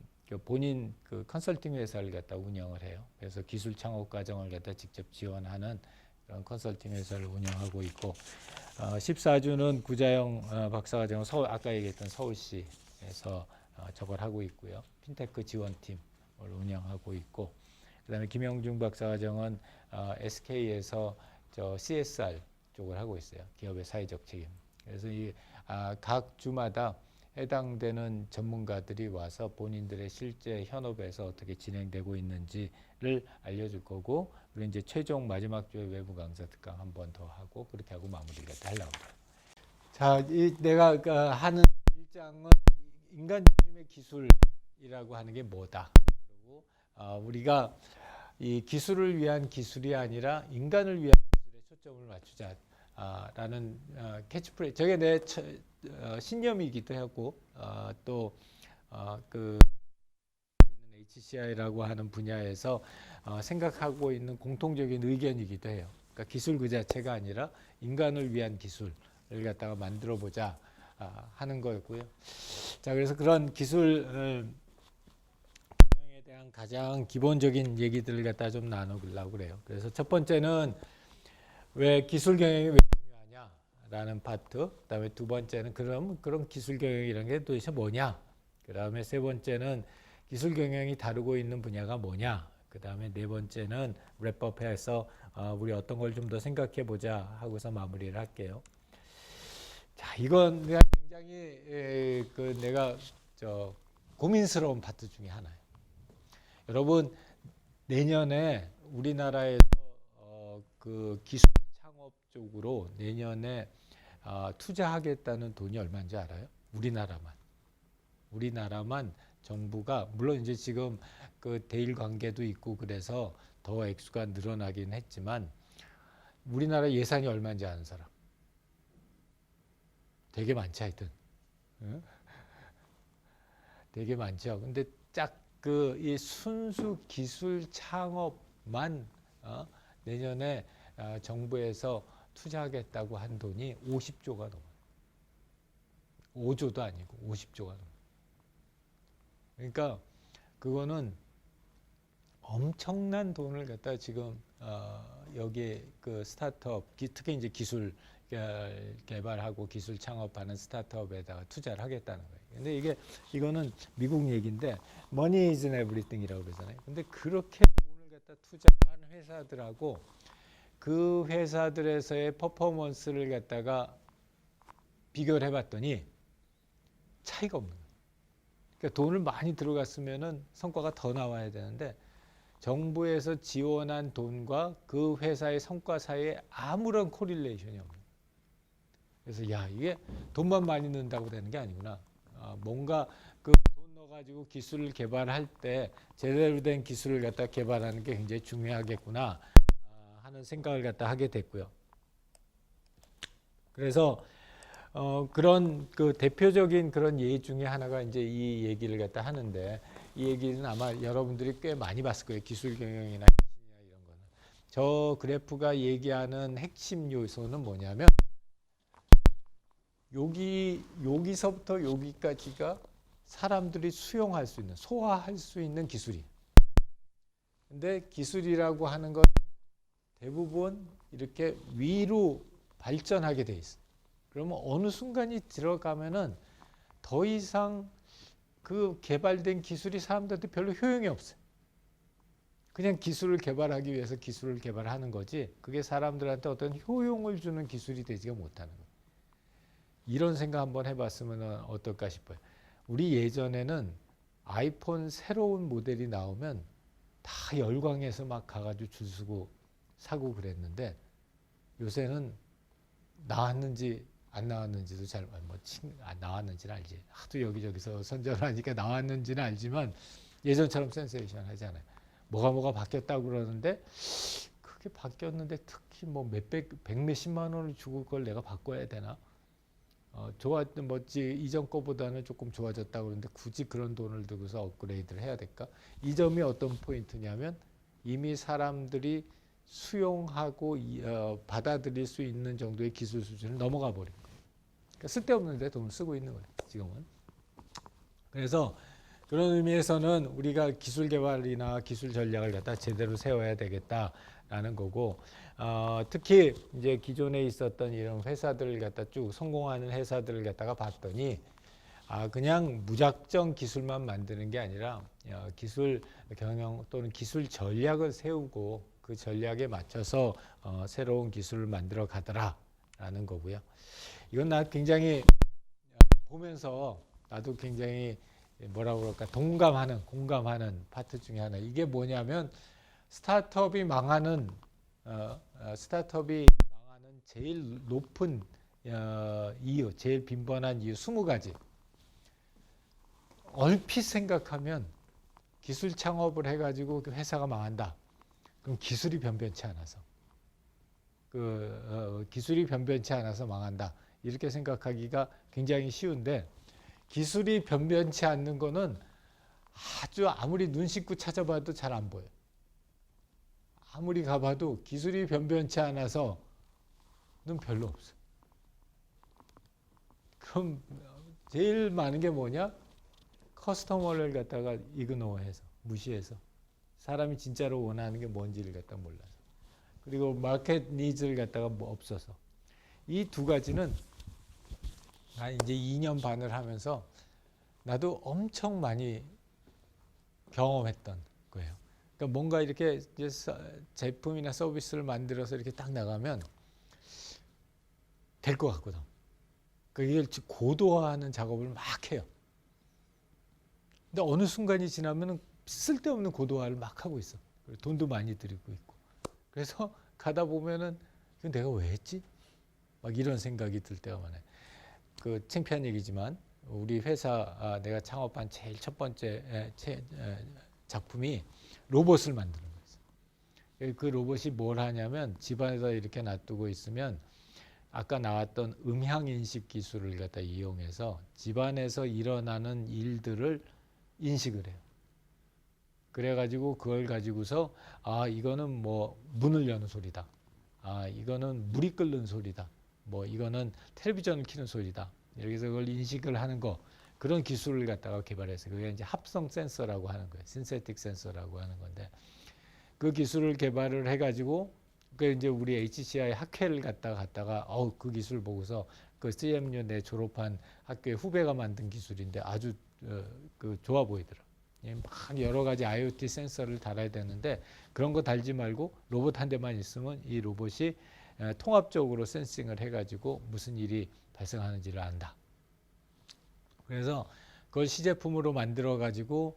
본인 그 컨설팅 회사를 갖다 운영을 해요. 그래서 기술 창업 과정을 갖다 직접 지원하는 그런 컨설팅 회사를 운영하고 있고, 14주는 구자영 박사과정은 아까 얘기했던 서울시에서 저걸 하고 있고요. 핀테크 지원팀을 운영하고 있고, 그다음에 김영중 박사과정은 SK에서 CSR 쪽을 하고 있어요. 기업의 사회적 책임. 그래서 각 주마다 해당되는 전문가들이 와서 본인들의 실제 현업에서 어떻게 진행되고 있는지를 알려줄 거고, 그리고 이제 최종 마지막 주에 외부 강사 특강 한 번 더 하고 그렇게 하고 마무리가 하려고 합니다. 자, 내가 하는 일장은 인간 중심의 기술이라고 하는 게 뭐다. 그리고 우리가 이 기술을 위한 기술이 아니라 인간을 위한 기술에 초점을 맞추자. 라는 캐치프레이즈, 저게 내 신념이기도 하고 그 HCI라고 하는 분야에서 생각하고 있는 공통적인 의견이기도 해요. 그러니까 기술 그 자체가 아니라 인간을 위한 기술을 갖다가 만들어 보자 하는 거였고요. 자, 그래서 그런 기술 경영에 대한 가장 기본적인 얘기들을 갖다 좀 나누려고 그래요. 그래서 첫 번째는 왜 기술 경영이 왜 중요하냐라는 파트, 그다음에 두 번째는 그런 기술 경영이라는 게 도대체 뭐냐, 그다음에 세 번째는 기술 경영이 다루고 있는 분야가 뭐냐, 그다음에 네 번째는 랩업해서 우리 어떤 걸 좀 더 생각해 보자 하고서 마무리를 할게요. 자, 이건 굉장히 내가 고민스러운 파트 중에 하나예요. 여러분, 내년에 우리나라에서 그 기술 창업 쪽으로 내년에 투자하겠다는 돈이 얼마인지 알아요? 우리나라만 정부가 물론 이제 지금 그 대일 관계도 있고 그래서 더 액수가 늘어나긴 했지만 우리나라 예산이 얼마인지 아는 사람 되게 많지 하여튼. 응? 되게 많죠. 근데 딱 그 이 순수 기술 창업만 내년에 정부에서 투자하겠다고 한 돈이 50조가 넘어요. 5조도 아니고 50조가 넘어요. 그러니까 그거는 엄청난 돈을 갖다 지금 여기 그 스타트업 특히 이제 기술 개발하고 기술 창업하는 스타트업에다가 투자를 하겠다는 거예요. 근데 이거는 미국 얘기인데 money is everything이라고 그러잖아요. 근데 그렇게 돈을 갖다 투자한 회사들하고 그 회사들에서의 퍼포먼스를 갖다가 비교를 해봤더니 차이가 없는 거예요. 그러니까 돈을 많이 들어갔으면은 성과가 더 나와야 되는데 정부에서 지원한 돈과 그 회사의 성과 사이에 아무런 코릴레이션이 없는. 그래서 야 이게 돈만 많이 넣는다고 되는 게 아니구나. 뭔가 그 돈 넣어가지고 기술을 개발할 때 제대로 된 기술을 갖다 개발하는 게 굉장히 중요하겠구나 하는 생각을 갖다 하게 됐고요. 그래서 그런 그 대표적인 그런 예 중에 하나가 이제 이 얘기를 갖다 하는데 이 얘기는 아마 여러분들이 꽤 많이 봤을 거예요. 기술 경영이나 이런 거는. 저 그래프가 얘기하는 핵심 요소는 뭐냐면 여기서부터 여기까지가 사람들이 수용할 수 있는, 소화할 수 있는 기술이. 근데 기술이라고 하는 건 대부분 이렇게 위로 발전하게 돼 있어. 그러면 어느 순간이 들어가면은 더 이상 그 개발된 기술이 사람들한테 별로 효용이 없어요. 그냥 기술을 개발하기 위해서 기술을 개발하는 거지 그게 사람들한테 어떤 효용을 주는 기술이 되지가 못하는 거예요. 이런 생각 한번 해봤으면 어떨까 싶어요. 우리 예전에는 아이폰 새로운 모델이 나오면 다 열광해서 막 가가지고 줄 서고 사고 그랬는데 요새는 나왔는지 안 나왔는지도 잘 나왔는지는 알지. 하도 여기저기서 선전을 하니까 나왔는지는 알지만 예전처럼 센세이션하잖아요. 뭐가 바뀌었다고 그러는데 그게 바뀌었는데 특히 뭐 백몇십만 원을 주고 그걸 내가 바꿔야 되나? 좋았던 이전 거보다는 조금 좋아졌다고 그러는데 굳이 그런 돈을 들고서 업그레이드를 해야 될까? 이 점이 어떤 포인트냐면 이미 사람들이 수용하고 받아들일 수 있는 정도의 기술 수준을 넘어가 버린 거예요. 그러니까 쓸데없는데 돈을 쓰고 있는 거예요. 지금은. 그래서 그런 의미에서는 우리가 기술 개발이나 기술 전략을 갖다 제대로 세워야 되겠다라는 거고 특히 이제 기존에 있었던 이런 회사들을 갖다 쭉 성공하는 회사들을 갖다가 봤더니 그냥 무작정 기술만 만드는 게 아니라 기술 경영 또는 기술 전략을 세우고 그 전략에 맞춰서 새로운 기술을 만들어 가더라라는 거고요. 이건 나 굉장히 보면서 나도 굉장히 뭐라고 그럴까 공감하는 파트 중에 하나. 이게 뭐냐면 스타트업이 망하는 제일 높은 이유, 제일 빈번한 이유 20가지. 얼핏 생각하면 기술 창업을 해가지고 그 회사가 망한다. 그럼 기술이 변변치 않아서 기술이 변변치 않아서 망한다. 이렇게 생각하기가 굉장히 쉬운데 기술이 변변치 않는 거는 아주 아무리 눈 씻고 찾아봐도 잘 안 보여요. 아무리 가봐도 기술이 변변치 않아서는 별로 없어. 그럼 제일 많은 게 뭐냐? 커스터머를 갖다가 이그노어해서 무시해서 사람이 진짜로 원하는 게 뭔지를 갖다 몰라서 그리고 마켓 니즈를 갖다가 뭐 없어서 이 두 가지는 이제 2년 반을 하면서 나도 엄청 많이 경험했던 거예요. 그러니까 뭔가 이렇게 이제 제품이나 서비스를 만들어서 이렇게 딱 나가면 될 것 같거든. 그러니까 이걸 고도화하는 작업을 막 해요. 근데 어느 순간이 지나면 쓸데없는 고도화를 막 하고 있어. 돈도 많이 들이고 있고. 그래서 가다 보면은 이건 내가 왜 했지? 막 이런 생각이 들 때가 많아요. 창피한 얘기지만 우리 회사 내가 창업한 제일 첫 번째 작품이 로봇을 만드는 거였어요. 그 로봇이 뭘 하냐면 집안에다 이렇게 놔두고 있으면 아까 나왔던 음향 인식 기술을 갖다 이용해서 집안에서 일어나는 일들을 인식을 해요. 그래가지고 그걸 가지고서 이거는 뭐 문을 여는 소리다. 이거는 물이 끓는 소리다. 뭐 이거는 텔레비전을 켜는 소리다. 이렇게 해서 그걸 인식을 하는 거, 그런 기술을 갖다가 개발했어요. 그게 이제 합성 센서라고 하는 거예요. 신세틱 센서라고 하는 건데, 그 기술을 개발을 해가지고 그 이제 우리 HCI 학회를 갔다가 그 기술 보고서 그 CMU 내 졸업한 학교의 후배가 만든 기술인데 아주 그 좋아 보이더라. 막 여러 가지 IoT 센서를 달아야 되는데 그런 거 달지 말고 로봇 한 대만 있으면 이 로봇이 통합적으로 센싱을 해가지고 무슨 일이 발생하는지를 안다. 그래서 그걸 시제품으로 만들어 가지고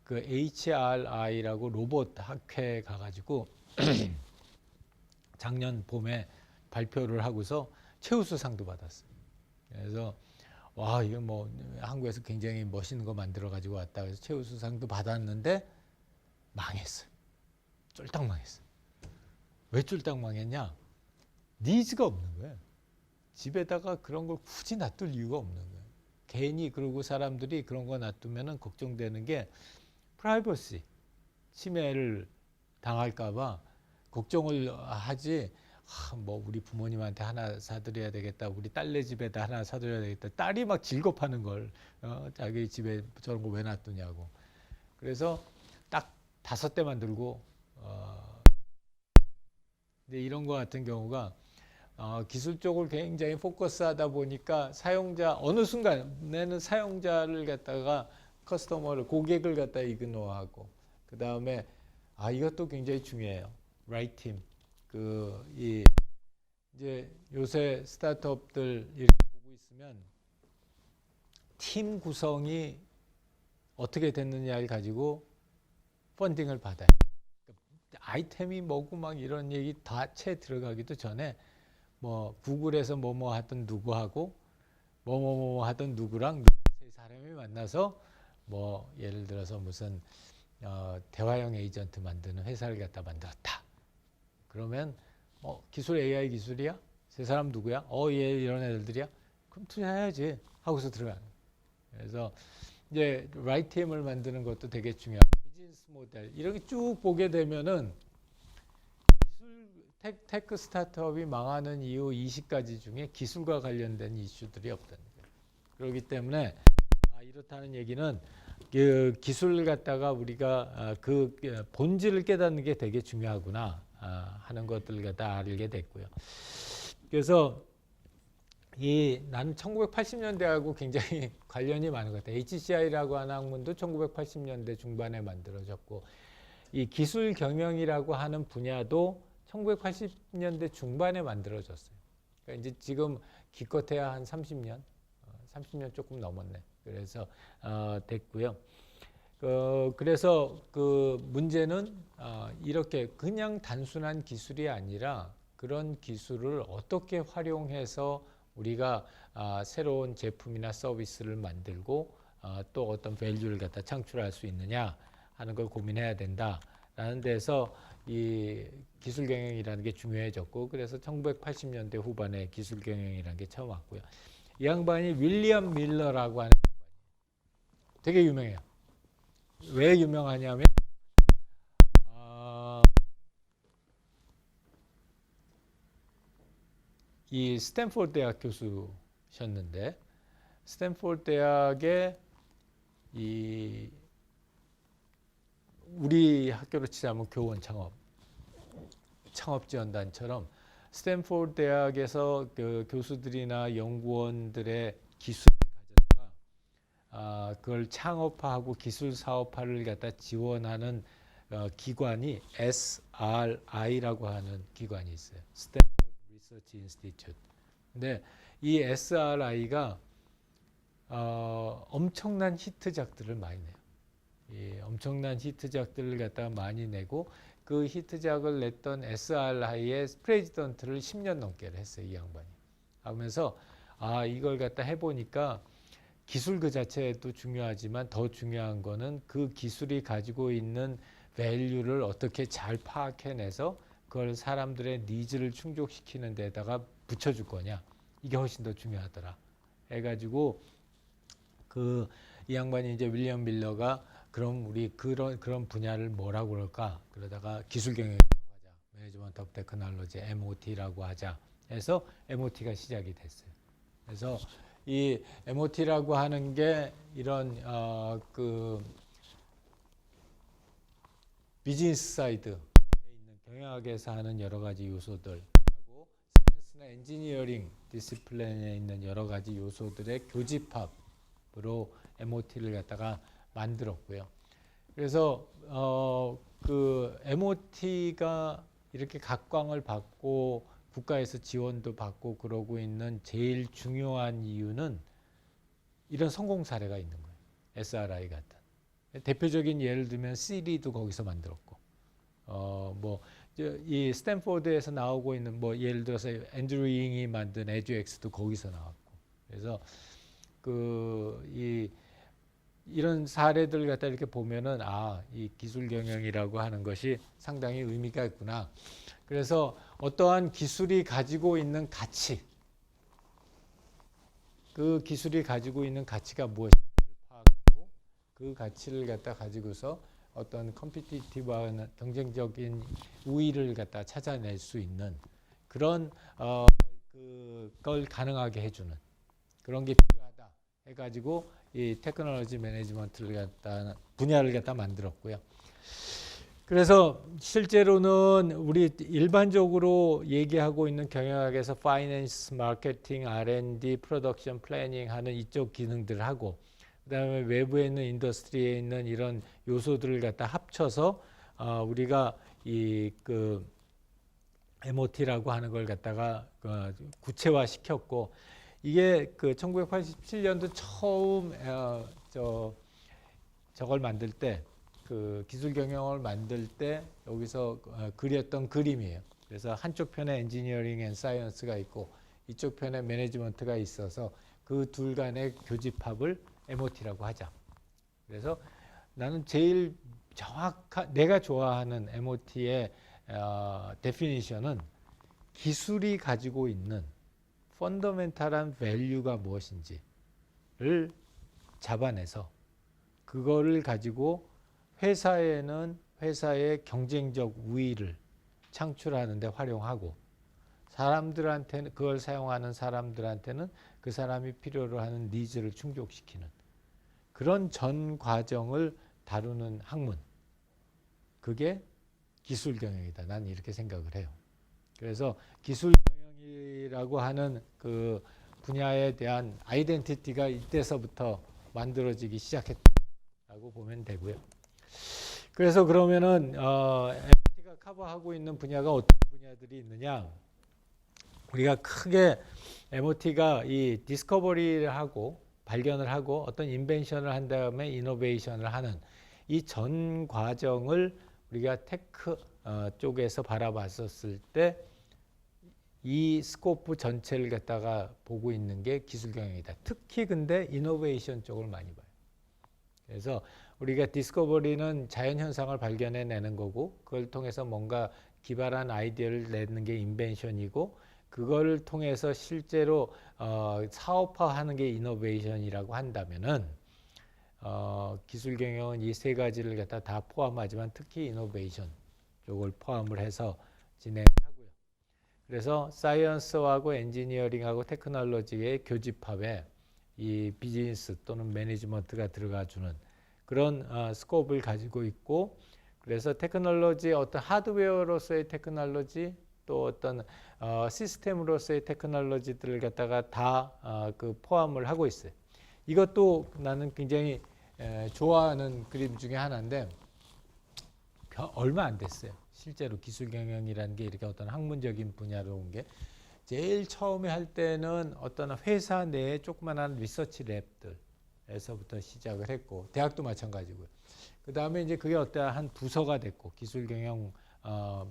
그 HRI라고 로봇 학회 가가지고 작년 봄에 발표를 하고서 최우수상도 받았어요. 그래서 와, 이거 뭐 한국에서 굉장히 멋있는 거 만들어 가지고 왔다. 그래서 최우수상도 받았는데 망했어요. 쫄딱 망했어요. 왜 쫄딱 망했냐? 니즈가 없는 거예요. 집에다가 그런 걸 굳이 놔둘 이유가 없는 거예요. 괜히, 그리고 사람들이 그런 거 놔두면은 걱정되는 게 프라이버시 침해를 당할까 봐 걱정을 하지. 뭐 우리 부모님한테 하나 사드려야 되겠다, 우리 딸네 집에다 하나 사드려야 되겠다. 딸이 막 질겁하는 걸 자기 집에 저런 거 왜 놔두냐고. 그래서 딱 5대만 들고 근데 이런 거 같은 경우가 기술 쪽을 굉장히 포커스하다 보니까 사용자, 어느 순간에는 사용자를 갖다가 커스터머를, 고객을 갖다 이그노하고, 그 다음에 이것도 굉장히 중요해요. right team. 이제 요새 스타트업들 이렇게 보고 있으면 팀 구성이 어떻게 됐느냐를 가지고 펀딩을 받아요. 아이템이 뭐고 막 이런 얘기 다 채 들어가기도 전에 뭐 구글에서 뭐뭐 하던 누구하고 뭐뭐뭐 하던 누구랑 세 사람이 만나서 뭐 예를 들어서 무슨 대화형 에이전트 만드는 회사를 갖다 만들었다. 그러면 기술 AI 기술이야? 세 사람 누구야? 얘 이런 애들이야? 그럼 투자해야지 하고서 들어가는. 그래서 이제 right team을 만드는 것도 되게 중요하고, 비즈니스 모델 이렇게 쭉 보게 되면은 기술 테크 스타트업이 망하는 이유 20가지 중에 기술과 관련된 이슈들이 없다는 거예요. 그렇기 때문에 이렇다는 얘기는 그 기술을 갖다가 우리가 그 본질을 깨닫는 게 되게 중요하구나 하는 것들을 갖다 알게 됐고요. 그래서 나는 1980년대하고 굉장히 관련이 많은 것 같아요. HCI라고 하는 학문도 1980년대 중반에 만들어졌고, 이 기술 경영이라고 하는 분야도 1980년대 중반에 만들어졌어요. 그러니까 이제 지금 기껏해야 한 30년 조금 넘었네. 그래서 됐고요. 그래서 그 문제는 이렇게 그냥 단순한 기술이 아니라 그런 기술을 어떻게 활용해서 우리가 새로운 제품이나 서비스를 만들고 또 어떤 밸류를 갖다 창출할 수 있느냐 하는 걸 고민해야 된다라는 데서 이 기술 경영이라는 게 중요해졌고, 그래서 1980년대 후반에 기술 경영이라는 게 처음 왔고요. 이 양반이 윌리엄 밀러라고 하는 양반이에요. 되게 유명해요. 왜 유명하냐면 이 스탠포드 대학 교수셨는데, 스탠포드 대학의 이 우리 학교로 치자면 교원 창업지원단처럼 스탠포드 대학에서 그 교수들이나 연구원들의 기술을 가져다가 그걸 창업화하고 기술 사업화를 갖다 지원하는 기관이 SRI라고 하는 기관이 있어요. 스탠포드 리서치 인스티튜트. 근데 이 SRI가 엄청난 히트작들을 많이 내요. 엄청난 히트작들을 갖다가 많이 내고, 그 히트작을 냈던 SRI의 프레지던트를 10년 넘게 했어요, 이 양반이. 하면서 이걸 갖다 해보니까 기술 그 자체도 중요하지만 더 중요한 거는 그 기술이 가지고 있는 밸류를 어떻게 잘 파악해내서 그걸 사람들의 니즈를 충족시키는 데다가 붙여줄 거냐. 이게 훨씬 더 중요하더라. 해가지고 이 양반이 이제 윌리엄 밀러가 그럼 우리 그런 분야를 뭐라고 그럴까? 그러다가 기술 경영이라고 하자. 매니지먼트 오브 테크놀로지 MOT라고 하자. 해서 MOT가 시작이 됐어요. 그래서 이 MOT라고 하는 게 이런 그 비즈니스 사이드에 있는 경영학에서 하는 여러 가지 요소들하고 사이언스나 엔지니어링 디시플린에 있는 여러 가지 요소들의 교집합으로 MOT를 갖다가 만들었고요. 그래서 그 MOT가 이렇게 각광을 받고 국가에서 지원도 받고 그러고 있는 제일 중요한 이유는 이런 성공 사례가 있는 거예요. SRI 같은. 대표적인 예를 들면 시리도 거기서 만들었고, 이 스탠포드에서 나오고 있는 예를 들어서 앤드류 잉이 만든 에듀엑스도 거기서 나왔고, 그래서 이런 사례들 갖다 이렇게 보면은 이 기술 경영이라고 하는 것이 상당히 의미가 있구나. 그래서 어떠한 기술이 가지고 있는 가치, 그 기술이 가지고 있는 가치가 무엇인지를 파악하고 그 가치를 갖다 가지고서 어떤 컴피티티브한 경쟁적인 우위를 갖다 찾아낼 수 있는 그런 그걸 가능하게 해주는 그런 게 필요하다 해가지고 이 테크놀로지 매니지먼트를 갖다 분야를 갖다 만들었고요. 그래서 실제로는 우리 일반적으로 얘기하고 있는 경영학에서 파이낸스, 마케팅, R&D, 프로덕션, 플래닝 하는 이쪽 기능들하고 그다음에 외부에 있는 인더스트리에 있는 이런 요소들을 갖다 합쳐서 우리가 그 MOT라고 하는 걸 갖다가 구체화 시켰고 이게 그 1987년도 처음 저걸 만들 때 그 기술 경영을 만들 때 여기서 그렸던 그림이에요. 그래서 한쪽 편에 엔지니어링 앤 사이언스가 있고 이쪽 편에 매니지먼트가 있어서 그 둘 간의 교집합을 MOT라고 하자. 그래서 나는 제일 정확한 내가 좋아하는 MOT의 데피니션은 기술이 가지고 있는 펀더멘탈한 밸류가 무엇인지를 잡아내서 그거를 가지고 회사의 경쟁적 우위를 창출하는 데 활용하고 사람들한테는 그걸 사용하는 사람들한테는 그 사람이 필요로 하는 니즈를 충족시키는 그런 전 과정을 다루는 학문. 그게 기술 경영이다. 난 이렇게 생각을 해요. 그래서 기술 경영이라고 하는 그 분야에 대한 아이덴티티가 이때서부터 만들어지기 시작했다고 보면 되고요. 그래서 그러면은 MOT가 커버하고 있는 분야가 어떤 분야들이 있느냐? 우리가 크게 MOT가 이 디스커버리를 하고 발견을 하고 어떤 인벤션을 한 다음에 이노베이션을 하는 이 전 과정을 우리가 테크 쪽에서 바라봤었을 때 이 스코프 전체를 갖다가 보고 있는 게 기술 경영이다. 특히 근데 이노베이션 쪽을 많이 봐요. 그래서 우리가 디스커버리는 자연현상을 발견해내는 거고 그걸 통해서 뭔가 기발한 아이디어를 내는 게 인벤션이고 그걸 통해서 실제로 사업화하는 게 이노베이션이라고 한다면은 기술 경영은 이 세 가지를 갖다 다 포함하지만 특히 이노베이션 쪽을 포함을 해서 진행하고요. 그래서 사이언스하고 엔지니어링하고 테크놀로지의 교집합에 이 비즈니스 또는 매니지먼트가 들어가주는 그런 스코프를 가지고 있고 그래서 테크놀로지 어떤 하드웨어로서의 테크놀로지 또 어떤 시스템으로서의 테크놀로지들을 갖다가 다 그 포함을 하고 있어요. 이것도 나는 굉장히 좋아하는 그림 중에 하나인데 얼마 안 됐어요. 실제로 기술 경영이라는 게 이렇게 어떤 학문적인 분야로 온 게 제일 처음에 할 때는 어떤 회사 내에 조그만한 리서치 랩들에서부터 시작을 했고 대학도 마찬가지고요. 그 다음에 이제 그게 어떠한 부서가 됐고 기술 경영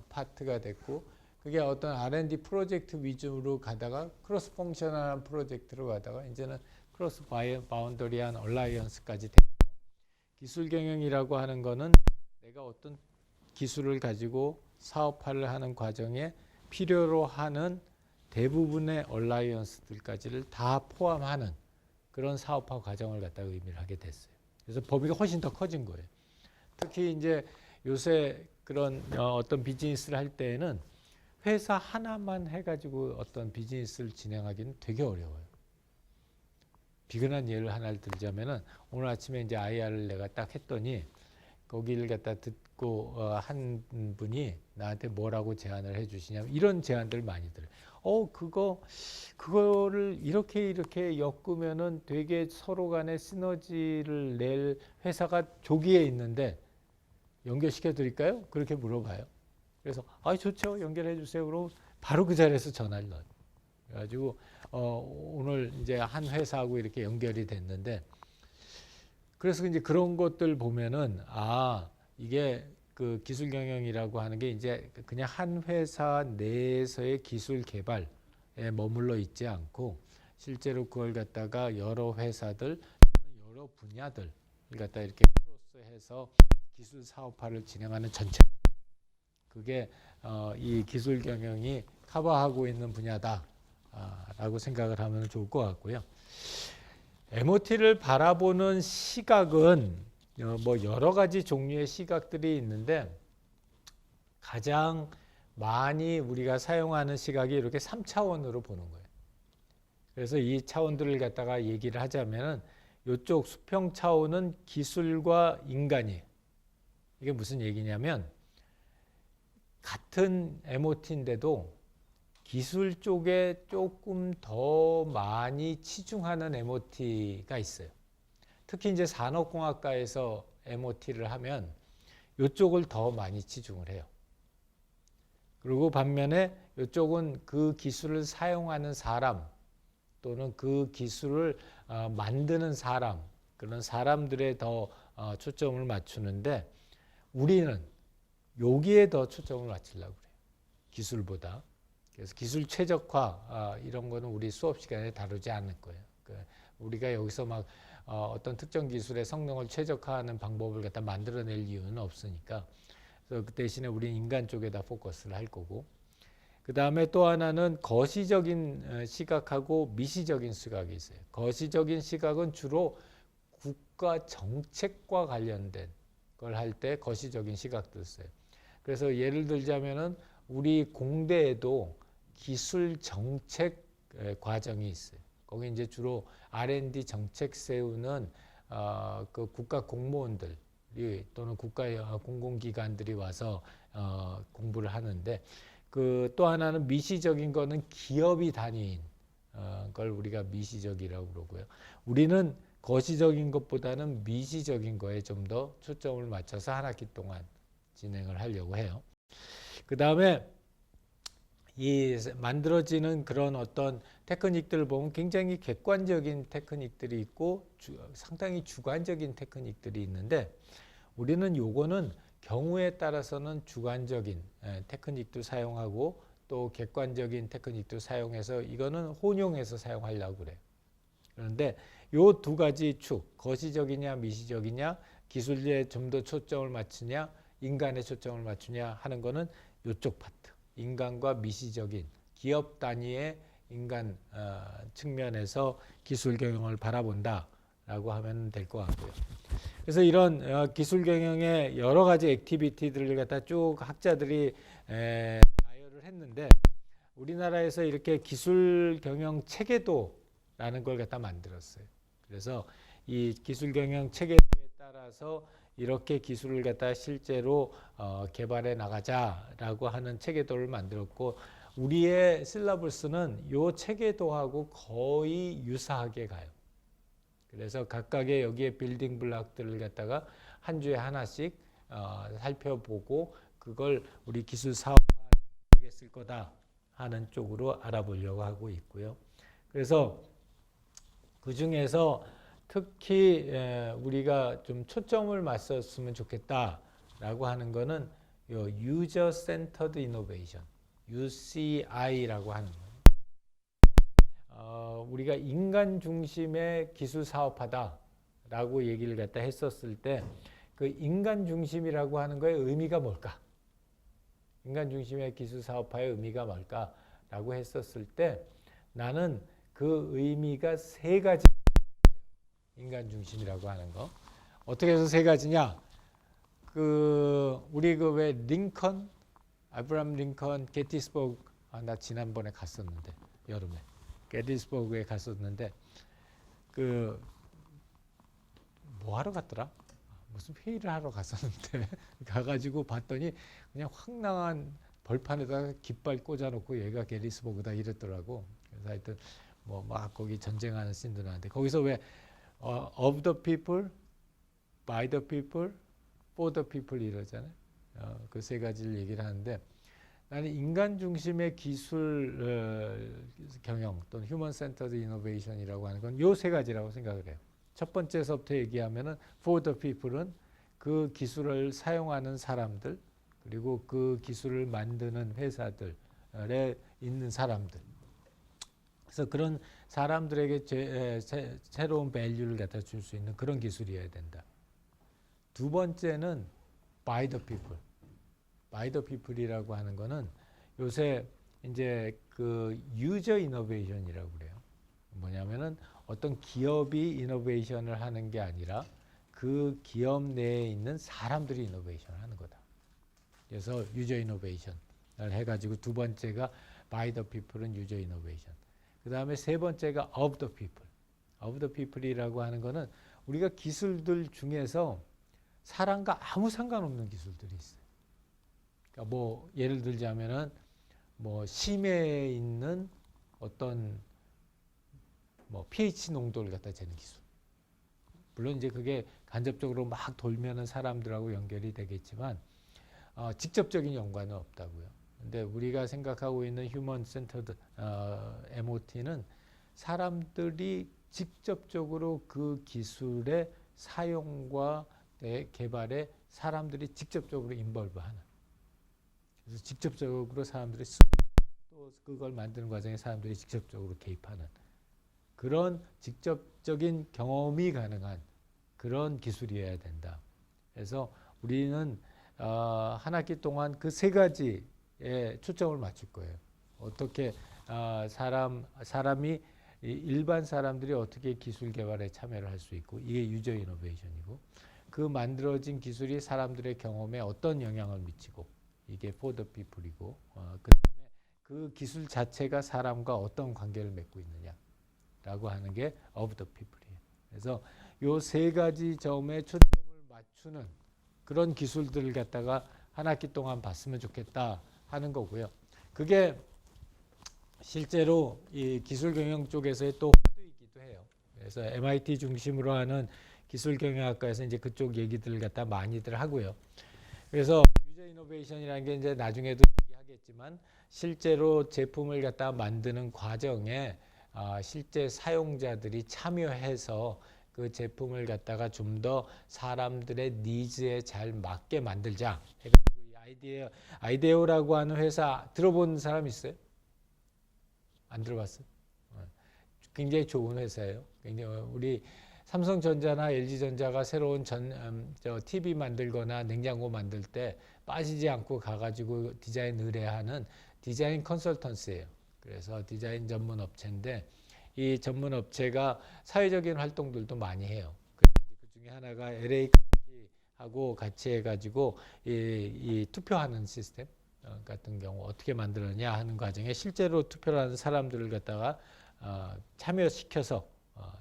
파트가 됐고 그게 어떤 R&D 프로젝트 위주로 가다가 크로스 펑셔널한 프로젝트로 가다가 이제는 크로스 바운더리한 얼라이언스까지 기술 경영이라고 하는 거는 내가 어떤 기술을 가지고 사업화를 하는 과정에 필요로 하는 대부분의 얼라이언스들까지를 다 포함하는 그런 사업화 과정을 갖다 의미를 하게 됐어요. 그래서 범위가 훨씬 더 커진 거예요. 특히 이제 요새 그런 어떤 비즈니스를 할 때에는 회사 하나만 해가지고 어떤 비즈니스를 진행하기는 되게 어려워요. 비근한 예를 하나를 들자면은 오늘 아침에 이제 IR을 내가 딱 했더니 거기를 갖다 듣고 한 분이 나한테 뭐라고 제안을 해주시냐면 이런 제안들 많이 들어요. 그거를 이렇게 엮으면은 되게 서로 간에 시너지를 낼 회사가 조기에 있는데 연결시켜 드릴까요? 그렇게 물어봐요. 그래서 좋죠. 연결해 주세요. 그러고 바로 그 자리에서 전화를 넣어요. 그래가지고 오늘 이제 한 회사하고 이렇게 연결이 됐는데 그래서 이제 그런 것들 보면은 이게 그 기술 경영이라고 하는 게 이제 그냥 한 회사 내에서의 기술 개발에 머물러 있지 않고 실제로 그걸 갖다가 여러 회사들, 여러 분야들 갖다 이렇게 크로스해서 기술 사업화를 진행하는 전체 그게 이 기술 경영이 커버하고 있는 분야다라고 생각을 하면 좋을 것 같고요. MOT를 바라보는 시각은 뭐 여러 가지 종류의 시각들이 있는데 가장 많이 우리가 사용하는 시각이 이렇게 3차원으로 보는 거예요. 그래서 이 차원들을 갖다가 얘기를 하자면은 이쪽 수평 차원은 기술과 인간이에요. 이게 무슨 얘기냐면 같은 MOT인데도 기술 쪽에 조금 더 많이 치중하는 MOT가 있어요. 특히 이제 산업공학과에서 MOT를 하면 이쪽을 더 많이 치중을 해요. 그리고 반면에 이쪽은 그 기술을 사용하는 사람 또는 그 기술을 만드는 사람 그런 사람들에 더 초점을 맞추는데 우리는 여기에 더 초점을 맞추려고 그래요. 기술보다. 그래서 기술 최적화 이런 거는 우리 수업 시간에 다루지 않을 거예요. 우리가 여기서 막 어떤 특정 기술의 성능을 최적화하는 방법을 갖다 만들어낼 이유는 없으니까 그래서 그 대신에 우리는 인간 쪽에다 포커스를 할 거고 그 다음에 또 하나는 거시적인 시각하고 미시적인 시각이 있어요. 거시적인 시각은 주로 국가 정책과 관련된 걸 할 때 거시적인 시각도 써요. 그래서 예를 들자면은 우리 공대에도 기술 정책 과정이 있어요. 거기 이제 주로 R&D 정책 세우는 그 국가 공무원들이 또는 국가 공공기관들이 와서 공부를 하는데 그 또 하나는 미시적인 거는 기업이 다닌 걸 우리가 미시적이라고 그러고요. 우리는 거시적인 것보다는 미시적인 거에 좀 더 초점을 맞춰서 한 학기 동안 진행을 하려고 해요. 그 다음에 이 만들어지는 그런 어떤 테크닉들을 보면 굉장히 객관적인 테크닉들이 있고 상당히 주관적인 테크닉들이 있는데 우리는 요거는 경우에 따라서는 주관적인 테크닉도 사용하고 또 객관적인 테크닉도 사용해서 이거는 혼용해서 사용하려고 그래요. 그런데 요 두 가지 축, 거시적이냐 미시적이냐 기술에 좀 더 초점을 맞추냐 인간에 초점을 맞추냐 하는 거는 요쪽 파트. 인간과 미시적인 기업 단위의 인간 측면에서 기술 경영을 바라본다라고 하면 될 것 같고요. 그래서 이런 기술 경영의 여러 가지 액티비티들을 갖다 쭉 학자들이 나열을 했는데 우리나라에서 이렇게 기술 경영 체계도라는 걸 갖다 만들었어요. 그래서 이 기술 경영 체계도에 따라서 이렇게 기술을 갖다 실제로 개발해 나가자라고 하는 체계도를 만들었고 우리의 실러버스는 이 체계도하고 거의 유사하게 가요. 그래서 각각의 여기에 빌딩 블록들을 갖다가 한 주에 하나씩 살펴보고 그걸 우리 기술 사업화에 쓸 거다 하는 쪽으로 알아보려고 하고 있고요. 그래서 그 중에서 특히 우리가 좀 초점을 맞췄으면 좋겠다라고 하는 거는 요 User Centered Innovation, UCI라고 하는 거예요. 우리가 인간 중심의 기술 사업하다라고 얘기를 갖다 했었을 때 그 인간 중심이라고 하는 거의 의미가 뭘까? 인간 중심의 기술 사업화의 의미가 뭘까라고 했었을 때 나는 그 의미가 세 가지. 인간 중심이라고 하는 거 어떻게 해서 세 가지냐? 우리 왜 링컨, 아브라함 링컨 게티스버그 나 지난번에 갔었는데 여름에 게티스버그에 갔었는데 뭐 하러 갔더라? 무슨 회의를 하러 갔었는데 가가지고 봤더니 그냥 황당한 벌판에다가 깃발 꽂아놓고 얘가 게티스버그다 이랬더라고. 그래서 하여튼 뭐 막 거기 전쟁하는 씬도 나는데 거기서 왜 of the people, by the people, for the people 이러잖아요. 그 세 가지를 얘기를 하는데 나는 인간 중심의 기술 경영 또는 휴먼 센터드 이노베이션이라고 하는 건 요 세 가지라고 생각을 해요. 첫 번째서부터 얘기하면은 for the people은 그 기술을 사용하는 사람들 그리고 그 기술을 만드는 회사들에 있는 사람들. 그래서 그런 사람들에게 새로운 밸류를 갖다 줄 수 있는 그런 기술이어야 된다. 두 번째는 by the people. by the people이라고 하는 거는 요새 이제 그 유저 이노베이션이라고 그래요. 뭐냐면은 어떤 기업이 이노베이션을 하는 게 아니라 그 기업 내에 있는 사람들이 이노베이션을 하는 거다. 그래서 유저 이노베이션을 해가지고 두 번째가 by the people은 유저 이노베이션. 그 다음에 세 번째가 of the people. of the people이라고 하는 거는 우리가 기술들 중에서 사람과 아무 상관없는 기술들이 있어요. 그러니까 뭐 예를 들자면은 뭐 심해에 있는 어떤 뭐 pH 농도를 갖다 재는 기술. 물론 이제 그게 간접적으로 막 돌면은 사람들하고 연결이 되겠지만 직접적인 연관은 없다고요. 근데 우리가 생각하고 있는 휴먼 센터드 MOT는 사람들이 직접적으로 그 기술의 사용과 개발에 사람들이 직접적으로 인벌브하는. 그래서 직접적으로 사람들이 또 그걸 만드는 과정에 사람들이 직접적으로 개입하는 그런 직접적인 경험이 가능한 그런 기술이어야 된다. 그래서 우리는 한 학기 동안 그 세 가지에 초점을 맞출 거예요. 어떻게 사람이 일반 사람들이 어떻게 기술 개발에 참여를 할 수 있고 이게 유저 이노베이션이고 그 만들어진 기술이 사람들의 경험에 어떤 영향을 미치고 이게 for the people이고 그다음에 그 기술 자체가 사람과 어떤 관계를 맺고 있느냐라고 하는 게 of the people이에요. 그래서 요 세 가지 점에 초점을 맞추는 그런 기술들을 갖다가 한 학기 동안 봤으면 좋겠다 하는 거고요. 그게 실제로 이 기술 경영 쪽에서의 또 화두이기도 해요. 그래서 MIT 중심으로 하는 기술 경영학과에서 이제 그쪽 얘기들을 갖다 많이들 하고요. 그래서 유저 이노베이션이라는 게 이제 나중에도 얘기하겠지만 실제로 제품을 갖다 만드는 과정에 실제 사용자들이 참여해서 그 제품을 갖다가 좀 더 사람들의 니즈에 잘 맞게 만들자. 이 아이데오라고 하는 회사 들어본 사람 있어요? 안 들어봤어요? 굉장히 좋은 회사예요. 굉장히 우리 삼성전자나 LG전자가 새로운 TV 만들거나 냉장고 만들 때 빠지지 않고 가가지고 디자인 의뢰하는 디자인 컨설턴스예요. 그래서 디자인 전문 업체인데 이 전문 업체가 사회적인 활동들도 많이 해요. 그 중에 하나가 LA 하고 같이 해가지고 이 투표하는 시스템 같은 경우 어떻게 만들었냐 하는 과정에 실제로 투표를 하는 사람들을 갖다가 참여시켜서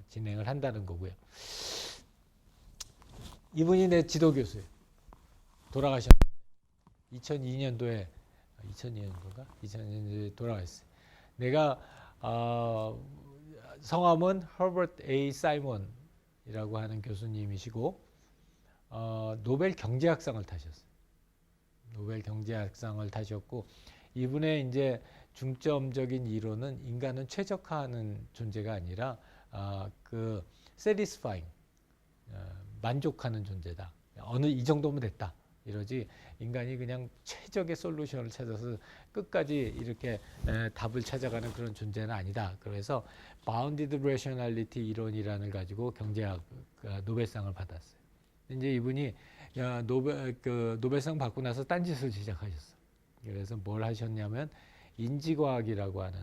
진행을 한다는 거고요. 이분이 내 지도 교수예요. 돌아가셨는데 2002년도에 2002년도에 돌아가셨어요. 내가 성함은 허버트 A. 사이먼이라고 하는 교수님이시고 노벨 경제학상을 타셨어요. 노벨 경제학상을 타셨고 이분의 이제 중점적인 이론은 인간은 최적화하는 존재가 아니라 satisfying 만족하는 존재다. 어느 이 정도면 됐다. 이러지 인간이 그냥 최적의 솔루션을 찾아서 끝까지 이렇게 답을 찾아가는 그런 존재는 아니다. 그래서 바운디드 레셔널리티 이론이라는 가지고 경제학 노벨상을 받았어요. 이제 이분이 노벨상 받고 나서 딴짓을 시작하셨어. 그래서 뭘 하셨냐면 인지과학이라고 하는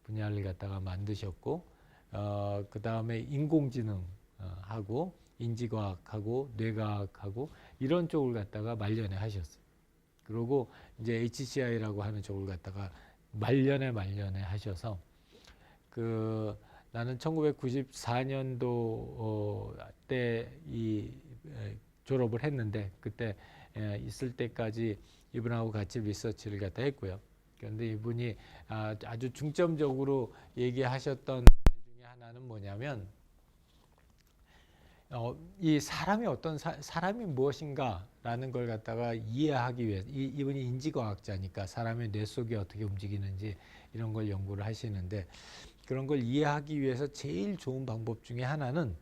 분야를 갖다가 만드셨고, 그 다음에 인공지능 하고 인지과학하고 뇌과학하고 이런 쪽을 갖다가 말년에 하셨어요. 그리고 이제 HCI라고 하는 쪽을 갖다가 말년에 하셔서 나는 1994년도 때 졸업을 했는데 그때 있을 때까지 이분하고 같이 리서치를 갖다 했고요. 그런데 이분이 아주 중점적으로 얘기하셨던 말 중에 하나는 뭐냐면 이 사람이 사람이 무엇인가라는 걸 갖다가 이해하기 위해 이분이 인지과학자니까 사람의 뇌 속이 어떻게 움직이는지 이런 걸 연구를 하시는데 그런 걸 이해하기 위해서 제일 좋은 방법 중에 하나는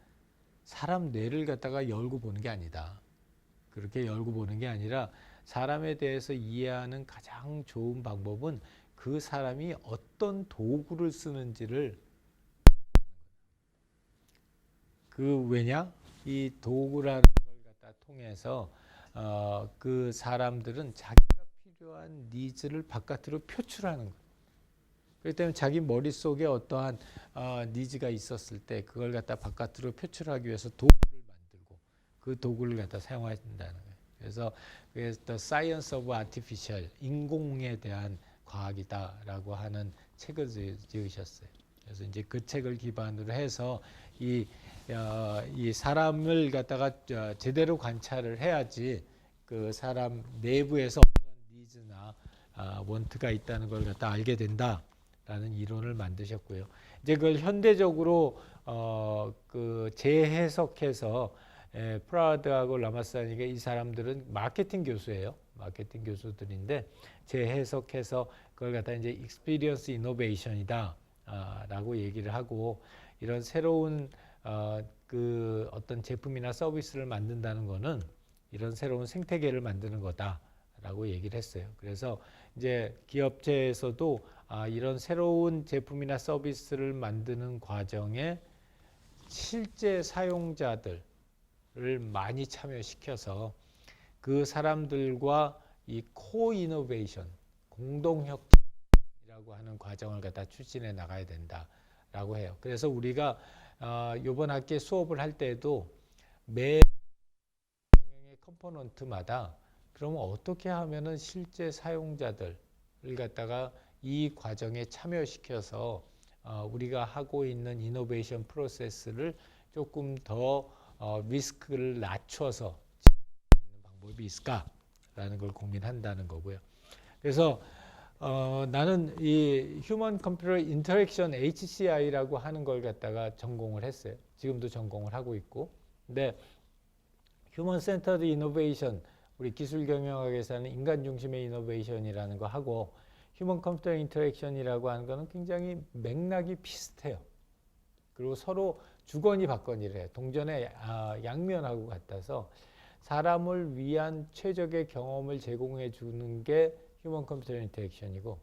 사람 뇌를 갖다가 열고 보는 게 아니다. 그렇게 열고 보는 게 아니라 사람에 대해서 이해하는 가장 좋은 방법은 그 사람이 어떤 도구를 쓰는지를 왜냐? 이 도구라는 걸 갖다 통해서 그 사람들은 자기가 필요한 니즈를 바깥으로 표출하는 거예요. 그렇기 때문에 자기 머릿속에 어떠한 니즈가 있었을 때 그걸 갖다 바깥으로 표출하기 위해서 도구를 만들고 그 도구를 갖다 사용한다는 거예요. 그래서 The Science of Artificial, 인공에 대한 과학이다라고 하는 책을 지으셨어요. 그래서 이제 그 책을 기반으로 해서 이 사람을 갖다가 제대로 관찰을 해야지 그 사람 내부에서 어떤 니즈나 원트가 있다는 걸 갖다 알게 된다라는 이론을 만드셨고요. 이제 그걸 현대적으로 재해석해서 프라우드하고 라마사니가 이 사람들은 마케팅 교수예요. 마케팅 교수들인데 재해석해서 그걸 갖다 이제 익스피리언스 이노베이션이다 라고 얘기를 하고 이런 새로운 어떤 제품이나 서비스를 만든다는 거는 이런 새로운 생태계를 만드는 거다라고 얘기를 했어요. 그래서 이제 기업체에서도 이런 새로운 제품이나 서비스를 만드는 과정에 실제 사용자들을 많이 참여시켜서 그 사람들과 이 코이노베이션, 공동혁신이라고 하는 과정을 갖다 추진해 나가야 된다라고 해요. 그래서 우리가 이번 학기에 수업을 할 때도 매 컴포넌트마다 그러면 어떻게 하면은 실제 사용자들을 갖다가 이 과정에 참여시켜서 우리가 하고 있는 이노베이션 프로세스를 조금 더 리스크를 낮춰서 있는 방법이 있을까라는 걸 고민한다는 거고요. 그래서 나는 이 휴먼 컴퓨터 인터랙션 HCI라고 하는 걸 갖다가 전공을 했어요. 지금도 전공을 하고 있고. 근데 휴먼 센터드 이노베이션, 우리 기술 경영학에서는 인간 중심의 이노베이션이라는 거 하고 휴먼 컴퓨터 인터랙션이라고 하는 거는 굉장히 맥락이 비슷해요. 그리고 서로 주거니 받거니를 해요. 동전의 양면하고 같아서 사람을 위한 최적의 경험을 제공해 주는 게 휴먼 컴퓨터 인터랙션이고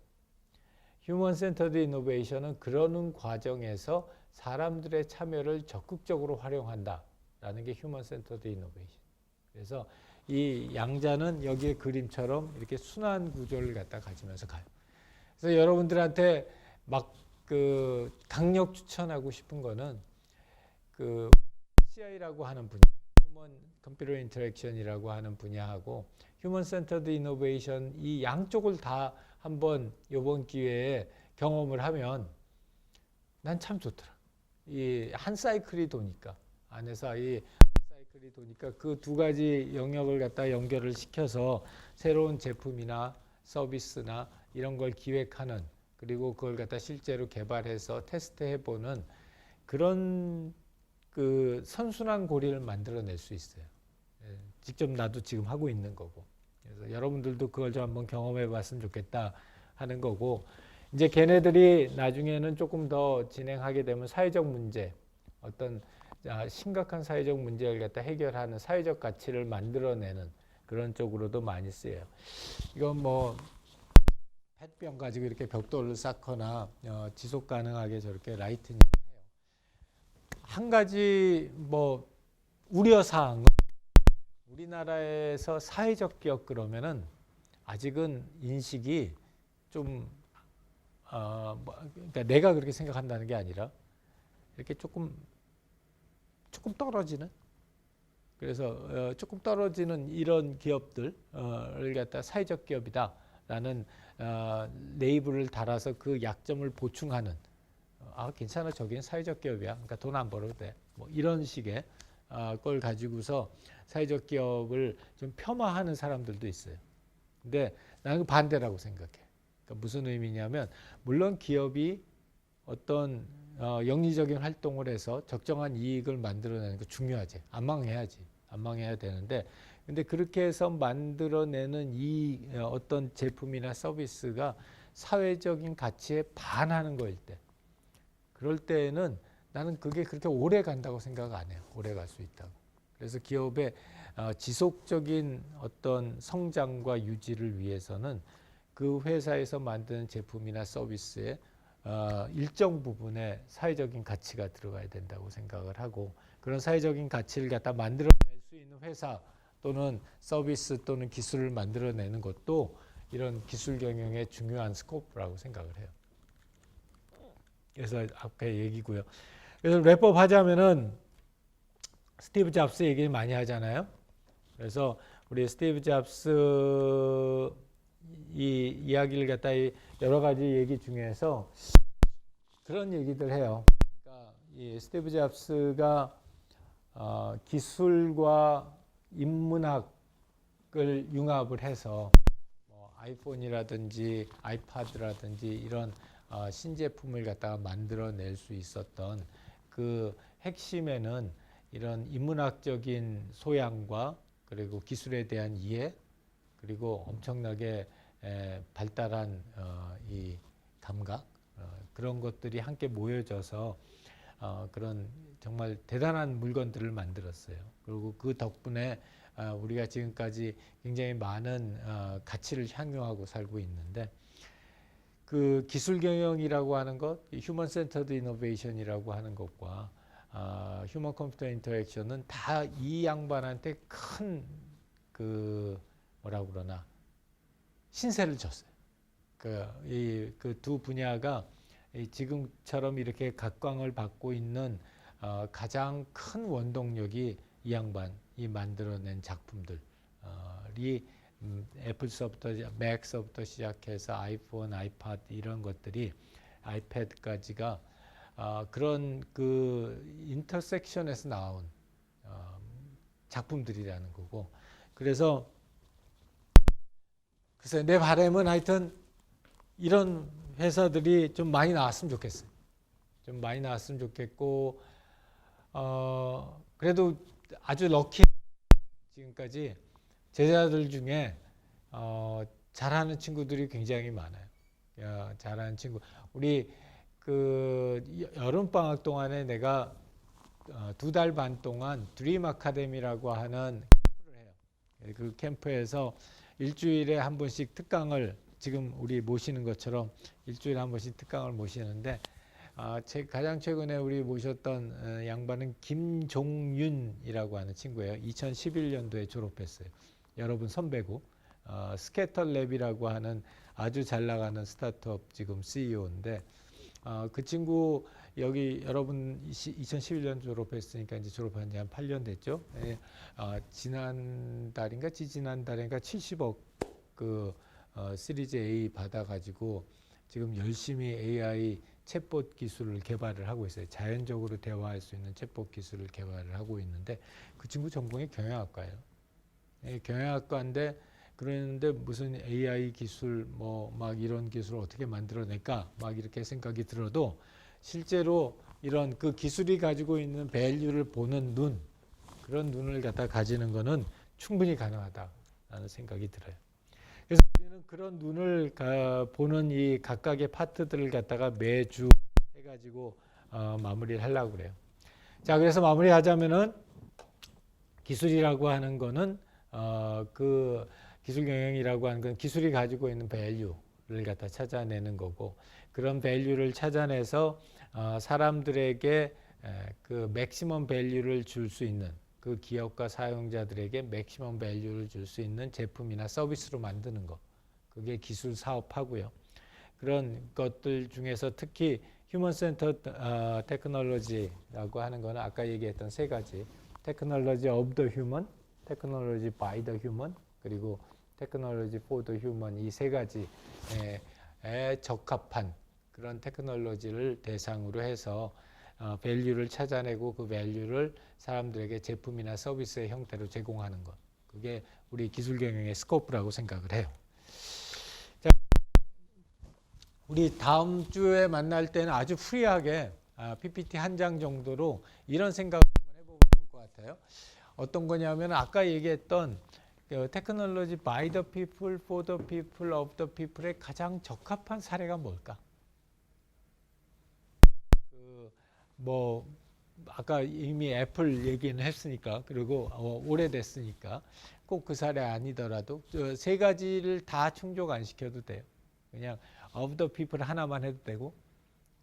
휴먼 센터드 이노베이션은 그러는 과정에서 사람들의 참여를 적극적으로 활용한다라는 게 휴먼 센터드 이노베이션. 그래서 이 양자는 여기에 그림처럼 이렇게 순환 구조를 갖다 가지면서 가요. 그래서 여러분들한테 막 강력 추천하고 싶은 거는 CI라고 하는 분야, 휴먼 컴퓨터 인터랙션이라고 하는 분야하고 휴먼 센터드 이노베이션 이 양쪽을 다 한번 이번 기회에 경험을 하면 난 참 좋더라. 이 한 사이클이 도니까 안에서 이 사이클이 도니까 그 두 가지 영역을 갖다 연결을 시켜서 새로운 제품이나 서비스나 이런 걸 기획하는 그리고 그걸 갖다 실제로 개발해서 테스트해보는 그런 선순환 고리를 만들어낼 수 있어요. 직접 나도 지금 하고 있는 거고. 그래서 여러분들도 그걸 좀 한번 경험해봤으면 좋겠다 하는 거고. 이제 걔네들이 나중에는 조금 더 진행하게 되면 사회적 문제, 어떤 심각한 사회적 문제를 갖다 해결하는 사회적 가치를 만들어내는 그런 쪽으로도 많이 쓰여요. 이건 뭐 페트병 가지고 이렇게 벽돌을 쌓거나 지속 가능하게 저렇게 라이트닝 해요. 한 가지 뭐 우려 사항은 우리나라에서 사회적 기업 그러면은 아직은 인식이 좀 그러니까 내가 그렇게 생각한다는 게 아니라 이렇게 조금 떨어지는, 그래서 조금 떨어지는 이런 기업들을 갖다 사회적 기업이다라는 레이블을 달아서 그 약점을 보충하는, 괜찮아, 저기는 사회적 기업이야, 그러니까 돈 안 벌어도 돼, 뭐 이런 식의 걸 가지고서 사회적 기업을 좀 폄하하는 사람들도 있어요. 근데 나는 반대라고 생각해. 그러니까 무슨 의미냐면, 물론 기업이 어떤 영리적인 활동을 해서 적정한 이익을 만들어내는 거 중요하지. 안 망해야지. 안 망해야 되는데, 근데 그렇게 해서 만들어내는 이 어떤 제품이나 서비스가 사회적인 가치에 반하는 거일 때, 그럴 때에는 나는 그게 그렇게 오래 간다고 생각 안 해요. 오래 갈 수 있다고. 그래서 기업의 지속적인 어떤 성장과 유지를 위해서는 그 회사에서 만드는 제품이나 서비스에 일정 부분의 사회적인 가치가 들어가야 된다고 생각을 하고, 그런 사회적인 가치를 갖다 만들어낼 수 있는 회사 또는 서비스 또는 기술을 만들어내는 것도 이런 기술 경영의 중요한 스코프라고 생각을 해요. 그래서 아까 얘기고요. 그래서 랩업 하자면은 스티브 잡스 얘기 많이 하잖아요. 그래서 우리 스티브 잡스 이 이야기를 갖다 여러 가지 얘기 중에서 그런 얘기들 해요. 그러니까 이 스티브 잡스가 기술과 인문학을 융합을 해서 뭐 아이폰이라든지 아이패드라든지 이런 신제품을 갖다가 만들어낼 수 있었던 그 핵심에는 이런 인문학적인 소양과 그리고 기술에 대한 이해, 그리고 엄청나게 발달한 이 감각, 그런 것들이 함께 모여져서 그런 정말 대단한 물건들을 만들었어요. 그리고 그 덕분에 우리가 지금까지 굉장히 많은 가치를 향유하고 살고 있는데, 그 기술 경영이라고 하는 것, 휴먼 센터드 이노베이션이라고 하는 것과 휴먼 컴퓨터 인터랙션은 다 이 양반한테 큰 그 뭐라고 그러나 신세를 졌어요. 그 두 분야가 지금처럼 이렇게 각광을 받고 있는 가장 큰 원동력이 이 양반이 만들어낸 작품들이 애플서부터 맥서부터 시작해서 아이폰, 아이패드 이런 것들이 아이패드까지가 그런 그 인터섹션에서 나온 작품들이라는 거고, 그래서 내 바람은 하여튼 이런 회사들이 좀 많이 나왔으면 좋겠어요. 좀 많이 나왔으면 좋겠고, 그래도 아주 럭키 지금까지 제자들 중에 잘하는 친구들이 굉장히 많아요. 잘하는 친구. 우리 그 여름 방학 동안에 내가 2달 반 동안 드림 아카데미라고 하는 캠프를 해요. 그 캠프에서 일주일에 한 번씩 특강을, 지금 우리 모시는 것처럼 일주일에 한 번씩 특강을 모시는데, 가장 최근에 우리 모셨던 양반은 김종윤이라고 하는 친구예요. 2011년도에 졸업했어요. 여러분 선배고, 스캐터랩이라고 하는 아주 잘 나가는 스타트업 지금 CEO인데, 그 친구 여기 여러분 2011년 졸업했으니까 이제 졸업한 지 한 8년 됐죠. 지난달인가 지지난달인가 70억 그 시리즈 A 받아가지고 지금 열심히 AI 챗봇 기술을 개발을 하고 있어요. 자연적으로 대화할 수 있는 챗봇 기술을 개발을 하고 있는데, 그 친구 전공이 경영학과예요. 경영학과인데 그러는데 무슨 AI 기술 뭐 막 이런 기술을 어떻게 만들어낼까 막 이렇게 생각이 들어도, 실제로 이런 그 기술이 가지고 있는 밸류를 보는 눈, 그런 눈을 갖다 가지는 거는 충분히 가능하다라는 생각이 들어요. 그래서 우리는 그런 눈을 보는 이 각각의 파트들을 갖다가 매주 해가지고 마무리를 하려고 그래요. 자, 그래서 마무리하자면은 기술이라고 하는 거는 그 기술 경영이라고 하는 건 기술이 가지고 있는 밸류를 갖다 찾아내는 거고, 그런 밸류를 찾아내서 사람들에게 그 맥시멈 밸류를 줄 수 있는, 그 기업과 사용자들에게 맥시멈 밸류를 줄 수 있는 제품이나 서비스로 만드는 거, 그게 기술 사업하고요. 그런 것들 중에서 특히 휴먼 센터 테크놀로지라고 하는 거는 아까 얘기했던 세 가지, 테크놀로지 오브 더 휴먼, 테크놀로지 바이 더 휴먼, 그리고 테크놀로지 포 더 휴먼, 이 세 가지에 적합한 그런 테크놀로지를 대상으로 해서 밸류를 찾아내고 그 밸류를 사람들에게 제품이나 서비스의 형태로 제공하는 것, 그게 우리 기술 경영의 스코프라고 생각을 해요. 자, 우리 다음 주에 만날 때는 아주 프리하게 PPT 한 장 정도로 이런 생각을 한번 해보면 좋을 것 같아요. 어떤 거냐면 아까 얘기했던 그 테크놀로지 by the people, for the people, of the people의 가장 적합한 사례가 뭘까? 뭐 아까 이미 애플 얘기는 했으니까, 그리고 오래됐으니까 꼭 그 사례 아니더라도 세 가지를 다 충족 안 시켜도 돼요. 그냥 of the people 하나만 해도 되고,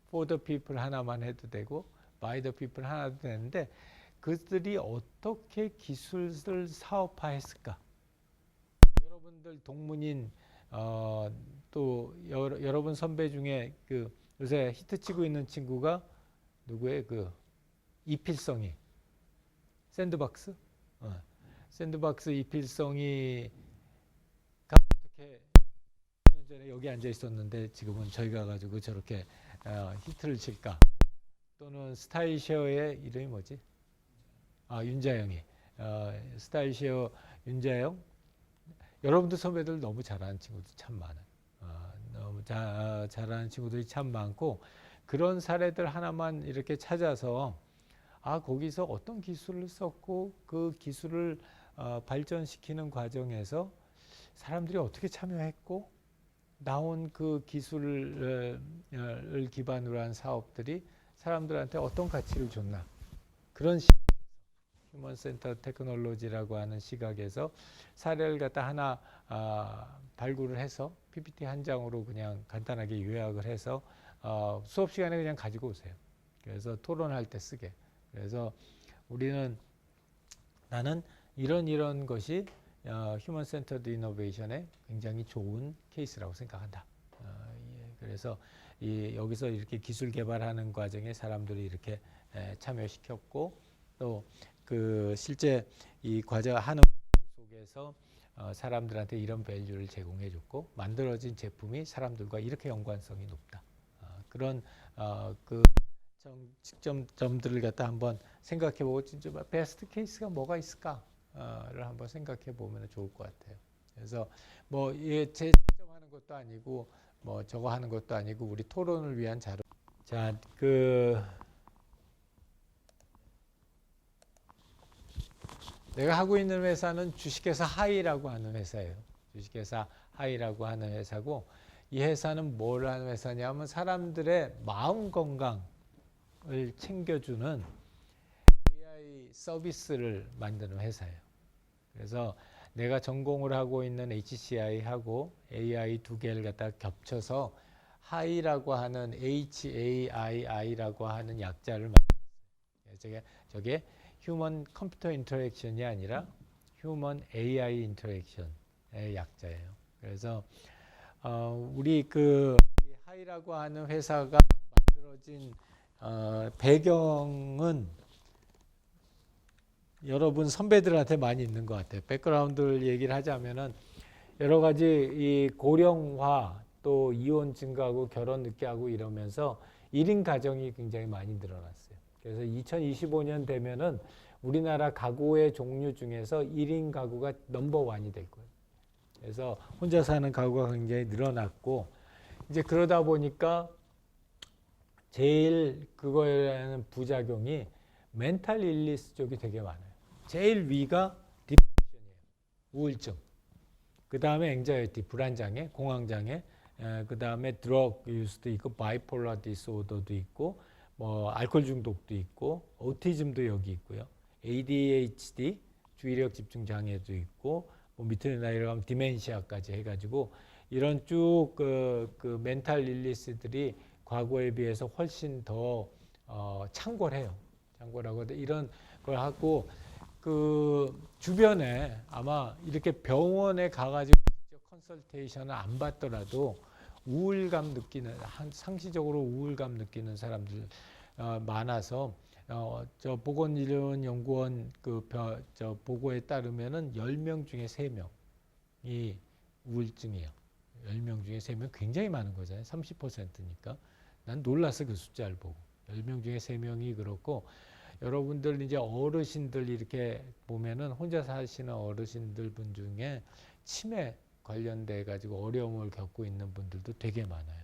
for the people 하나만 해도 되고, by the people 하나도 되는데, 그들이 어떻게 기술을 사업화했을까? 여러분들 동문인 또 여러분 선배 중에 그 요새 히트치고 있는 친구가 누구의 그 이필성이 샌드박스? 샌드박스 이필성이 어떻게 2년 전에 여기 앉아 있었는데 지금은 저희 가가지고 저렇게 히트를 칠까? 또는 스타일쉐어의 이름이 뭐지? 윤자영이 스타일쉐어 윤자영. 여러분들 선배들 너무 잘하는 친구들 참 많아요. 너무 잘하는 친구들이 참 많고, 그런 사례들 하나만 이렇게 찾아서 거기서 어떤 기술을 썼고 그 기술을 발전시키는 과정에서 사람들이 어떻게 참여했고 나온 그 기술을 기반으로 한 사업들이 사람들한테 어떤 가치를 줬나, 그런 휴먼 센터 테크놀로지라고 하는 시각에서 사례를 갖다 하나 발굴을 해서 PPT 한 장으로 그냥 간단하게 요약을 해서 수업 시간에 그냥 가지고 오세요. 그래서 토론할 때 쓰게. 그래서 나는 이런 것이 휴먼 센터드 이노베이션의 굉장히 좋은 케이스라고 생각한다. 그래서 여기서 이렇게 기술 개발하는 과정에 사람들이 이렇게 참여시켰고, 또 그 실제 이 과정하는 속에서 사람들한테 이런 밸류를 제공해줬고, 만들어진 제품이 사람들과 이렇게 연관성이 높다. 그런 그 측점들을 갖다 한번 생각해보고, 진짜 베스트 케이스가 뭐가 있을까를 한번 생각해보면 좋을 것 같아요. 그래서 뭐 이게 제 측점하는 것도 아니고 뭐 저거 하는 것도 아니고 우리 토론을 위한 자료. 자, 내가 하고 있는 회사는 주식회사 하이라고 하는 회사예요. 주식회사 하이라고 하는 회사고, 이 회사는 뭘 하는 회사냐면 사람들의 마음 건강을 챙겨주는 AI 서비스를 만드는 회사예요. 그래서 내가 전공을 하고 있는 HCI하고 AI 두 개를 갖다 겹쳐서 하이라고 하는 HAII라고 하는 약자를 만들었어요. 저게 휴먼 컴퓨터 인터랙션이 아니라 휴먼 AI 인터랙션의 약자예요. 그래서 우리 이 하이라고 하는 회사가 만들어진 배경은 여러분 선배들한테 많이 있는 것 같아요. 백그라운드를 얘기를 하자면은 여러 가지 이 고령화, 또 이혼 증가하고 결혼 늦게 하고 이러면서 1인 가정이 굉장히 많이 늘어났어요. 그래서 2025년 되면은 우리나라 가구의 종류 중에서 1인 가구가 넘버1이 될 거예요. 그래서 혼자 사는 가구가 굉장히 늘어났고, 이제 그러다 보니까 제일 그거에는 부작용이 멘탈 일리스 쪽이 되게 많아요. 제일 위가 디프레션이에요. 우울증. 그 다음에 앵자이티, 불안장애, 공황장애, 그 다음에 드러그 유스도 있고, 바이폴라 디스오더도 있고, 뭐 알코올 중독도 있고, 오티즘도 여기 있고요. ADHD, 주의력 집중 장애도 있고 뭐 밑에 내려가면 디멘시아까지 해가지고 이런 쭉 그 멘탈 일리스들이 과거에 비해서 훨씬 더 창궐해요. 창궐하고 이런 걸 하고 그 주변에 아마 이렇게 병원에 가가지고 직접 컨설테이션을 안 받더라도 우울감 느끼는 상시적으로 우울감 느끼는 사람들 많아서 저 보건의료연구원 저 보고에 따르면은 10명 중에 3명이 우울증이에요. 10명 중에 3명 굉장히 많은 거잖아요. 30%니까. 난 놀라서 그 숫자를 보고 10명 중에 3명이 그렇고 여러분들 이제 어르신들 이렇게 보면은 혼자 사시는 어르신들 분 중에 치매 관련돼 가지고 어려움을 겪고 있는 분들도 되게 많아요.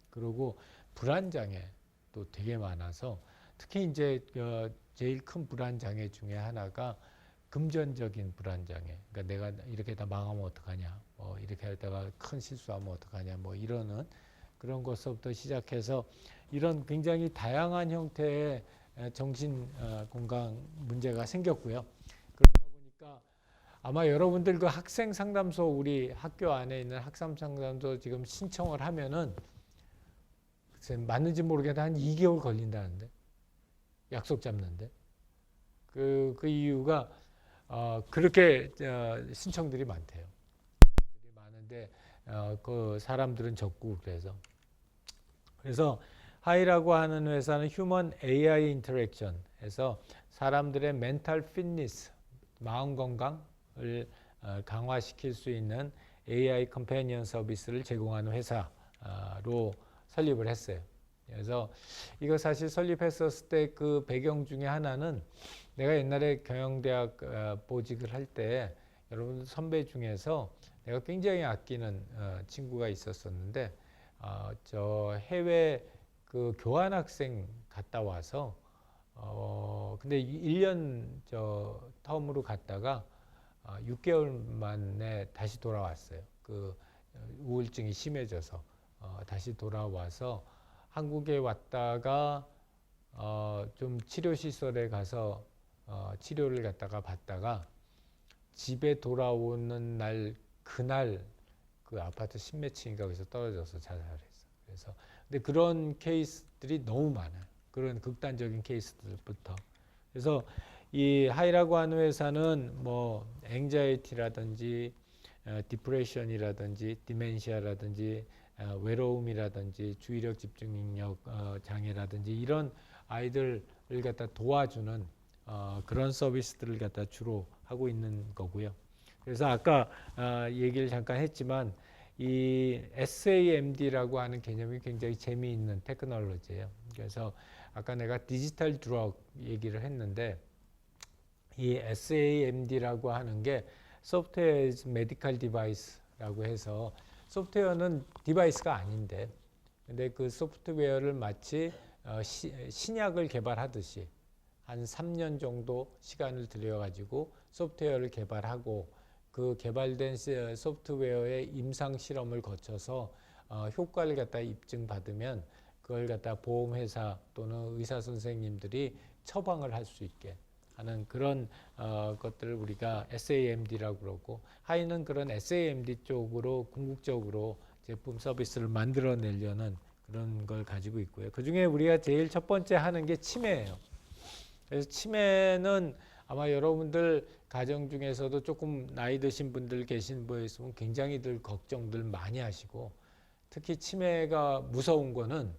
그리고 불안장애도 되게 많아서 특히 이제 제일 큰 불안장애 중에 하나가 금전적인 불안장애. 그러니까 내가 이렇게 다 망하면 어떡하냐, 뭐 이렇게 하다가 큰 실수하면 어떡하냐, 뭐 이러는 그런 것부터 시작해서 이런 굉장히 다양한 형태의 정신 건강 문제가 생겼고요. 그러다 보니까 아마 여러분들 그 학생 상담소 우리 학교 안에 있는 학생 상담소 지금 신청을 하면은 맞는지 모르겠는데 한 2개월 걸린다는데 약속 잡는데 그 이유가 그렇게 신청들이 많대요. 많은데 그 사람들은 적고 그래서 하이라고 하는 회사는 휴먼 AI 인터랙션 해서 사람들의 멘탈 피트니스, 마음 건강을 강화시킬 수 있는 AI 컴패니언 서비스를 제공하는 회사로 설립을 했어요. 그래서 이거 사실 설립했었을 때 그 배경 중에 하나는 내가 옛날에 경영대학 보직을 할 때 여러분 선배 중에서 내가 굉장히 아끼는 친구가 있었었는데 저 해외 그 교환학생 갔다 와서 근데 1년 저 텀으로 갔다가 6개월 만에 다시 돌아왔어요. 그 우울증이 심해져서 다시 돌아와서 한국에 왔다가 좀 치료시설에 가서 치료를 갖다가 받다가 집에 돌아오는 날 그날 그 아파트 10몇 층인가 거기서 떨어져서 자살했어. 그래서 근데 그런 케이스들이 너무 많아요. 그런 극단적인 케이스들부터. 그래서 이 하이라고 하는 회사는 뭐 앵자이티라든지 디프레션이라든지 디멘시아라든지 외로움이라든지 주의력 집중력 장애라든지 이런 아이들을 갖다 도와주는 그런 서비스들을 갖다 주로 하고 있는 거고요. 그래서 아까 얘기를 잠깐 했지만 이 SAMD라고 하는 개념이 굉장히 재미있는 테크놀로지예요. 그래서 아까 내가 디지털 드럭 얘기를 했는데 이 SAMD라고 하는 게 소프트웨어 메디컬 디바이스라고 해서 소프트웨어는 디바이스가 아닌데 근데 그 소프트웨어를 마치 신약을 개발하듯이 한 3년 정도 시간을 들여가지고 소프트웨어를 개발하고 그 개발된 소프트웨어의 임상 실험을 거쳐서 효과를 갖다 입증받으면 그걸 갖다 보험회사 또는 의사 선생님들이 처방을 할 수 있게 하는 그런 것들을 우리가 SAMD라고 그러고 하이는 그런 SAMD 쪽으로 궁극적으로 제품 서비스를 만들어내려는 그런 걸 가지고 있고요. 그 중에 우리가 제일 첫 번째 하는 게 치매예요. 그래서 치매는 아마 여러분들 가정 중에서도 조금 나이 드신 분들 계신 분 있으면 굉장히들 걱정들 많이 하시고 특히 치매가 무서운 거는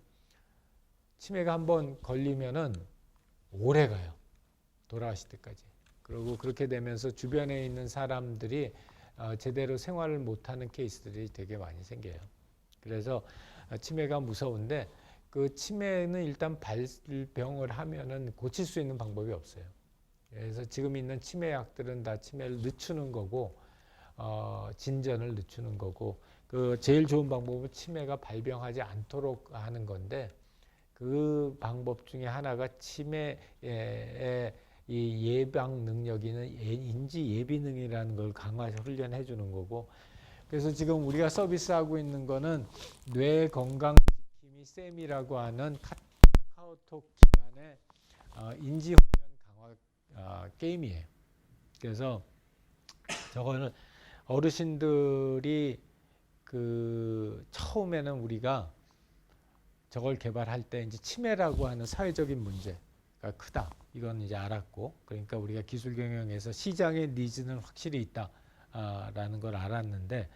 치매가 한번 걸리면은 오래 가요. 돌아가실 때까지. 그리고 그렇게 되면서 주변에 있는 사람들이 제대로 생활을 못하는 케이스들이 되게 많이 생겨요. 그래서 치매가 무서운데 그 치매는 일단 발병을 하면은 고칠 수 있는 방법이 없어요. 그래서 지금 있는 치매약들은 다 치매를 늦추는 거고 진전을 늦추는 거고 그 제일 좋은 방법은 치매가 발병하지 않도록 하는 건데 그 방법 중에 하나가 치매의 이 예방 능력이는 인지 예비능이라는 걸 강화해서 훈련해 주는 거고 그래서 지금 우리가 서비스하고 있는 거는 뇌 건강 지킴이 쌤이라고 하는 카카오톡 기반의 인지 훈련 강화 게임이에요. 그래서 저거는 어르신들이 그 처음에는 우리가 저걸 개발할 때 이제 치매라고 하는 사회적인 문제가 크다. 이건 이제 알았고, 그러니까 우리가 기술 경영에서 시장의 니즈는 확실히 있다라는 걸 알았는데,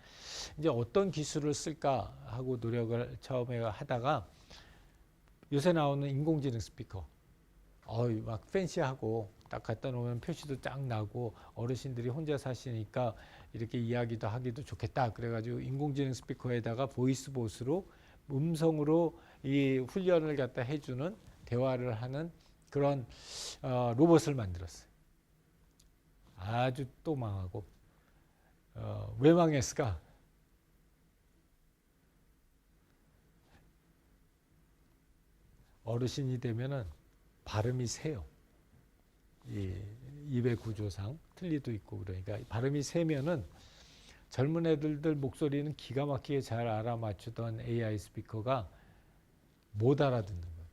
이제 어떤 기술을 쓸까 하고 노력을 처음에 하다가 요새 나오는 인공지능 스피커, 막 팬시하고 딱 갖다 놓으면 표시도 쫙 나고 어르신들이 혼자 사시니까 이렇게 이야기도 하기도 좋겠다. 그래가지고 인공지능 스피커에다가 보이스봇으로 음성으로 이 훈련을 갖다 해주는 대화를 하는 그런 로봇을 만들었어요. 아주 또 망하고 왜 망했을까? 어르신이 되면은 발음이 세요. 이 입의 구조상 틀리도 있고 그러니까 발음이 세면은 젊은 애들들 목소리는 기가 막히게 잘 알아맞추던 AI 스피커가 못 알아듣는 거예요.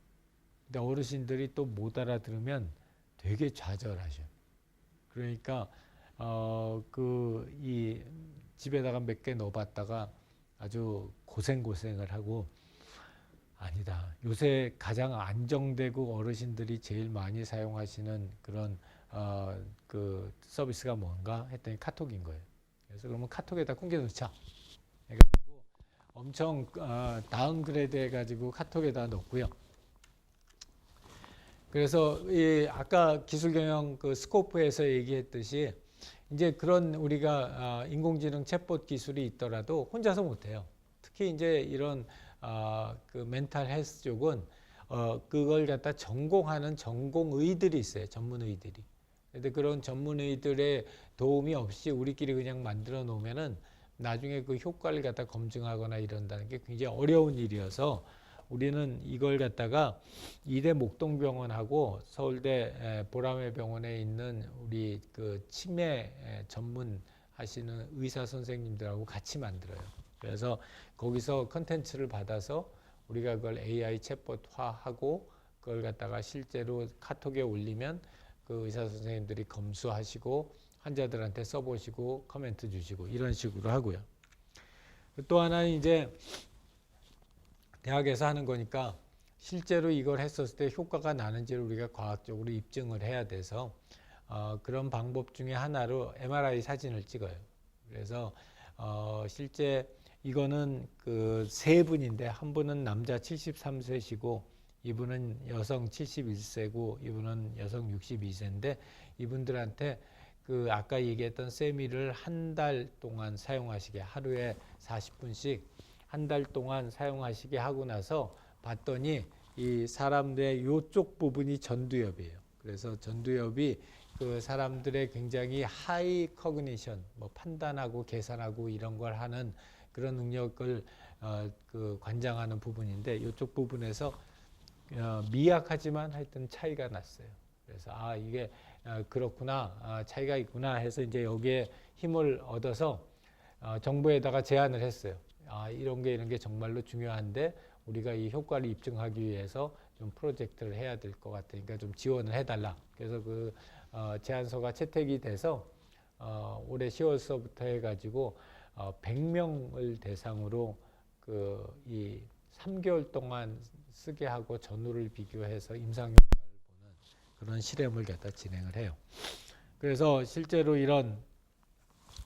근데 어르신들이 또 못 알아들으면 되게 좌절하셔요. 그러니까 이 집에다가 몇 개 넣어봤다가 아주 고생을 하고 아니다. 요새 가장 안정되고 어르신들이 제일 많이 사용하시는 그런 그 서비스가 뭔가 했더니 카톡인 거예요. 그래서 그러면 카톡에다 꿍겨 넣자. 해가지고 엄청 다운그레이드 해가지고 카톡에다 넣고요. 그래서 이 아까 기술경영 그 스코프에서 얘기했듯이 이제 그런 우리가 인공지능 챗봇 기술이 있더라도 혼자서 못해요. 특히 이제 이런 그 멘탈 헬스 쪽은 그걸 갖다 전공하는 전공의들이 있어요. 전문의들이. 근데 그런 전문의들의 도움이 없이 우리끼리 그냥 만들어 놓으면은 나중에 그 효과를 갖다 검증하거나 이런다는 게 굉장히 어려운 일이어서 우리는 이걸 갖다가 이대 목동병원하고 서울대 보라매 병원에 있는 우리 그 치매 전문 하시는 의사 선생님들하고 같이 만들어요. 그래서 거기서 컨텐츠를 받아서 우리가 그걸 AI 챗봇화하고 그걸 갖다가 실제로 카톡에 올리면 그 의사 선생님들이 검수하시고 환자들한테 써보시고 코멘트 주시고 이런 식으로 하고요. 또 하나는 이제 대학에서 하는 거니까 실제로 이걸 했었을 때 효과가 나는지를 우리가 과학적으로 입증을 해야 돼서 그런 방법 중에 하나로 MRI 사진을 찍어요. 그래서 실제 이거는 그 세 분인데 한 분은 남자 73세시고 이분은 여성 71세고 이분은 여성 62세인데 이분들한테 그 아까 얘기했던 세미를 한 달 동안 사용하시게 하루에 40분씩 한 달 동안 사용하시게 하고 나서 봤더니 이 사람들의 요쪽 부분이 전두엽이에요. 그래서 전두엽이 그 사람들의 굉장히 하이 커그니션, 뭐 판단하고 계산하고 이런 걸 하는 그런 능력을 그 관장하는 부분인데 이쪽 부분에서 미약하지만 하여튼 차이가 났어요. 그래서 이게 그렇구나, 차이가 있구나 해서 이제 여기에 힘을 얻어서 정부에다가 제안을 했어요. 이런 게 정말로 중요한데 우리가 이 효과를 입증하기 위해서 좀 프로젝트를 해야 될 것 같으니까 좀 지원을 해달라. 그래서 그 제안서가 채택이 돼서 올해 10월서부터 해가지고 100명을 대상으로 이 3개월 동안 쓰게 하고 전후를 비교해서 임상 효과를 보는 그런 실험을 갖다 진행을 해요. 그래서 실제로 이런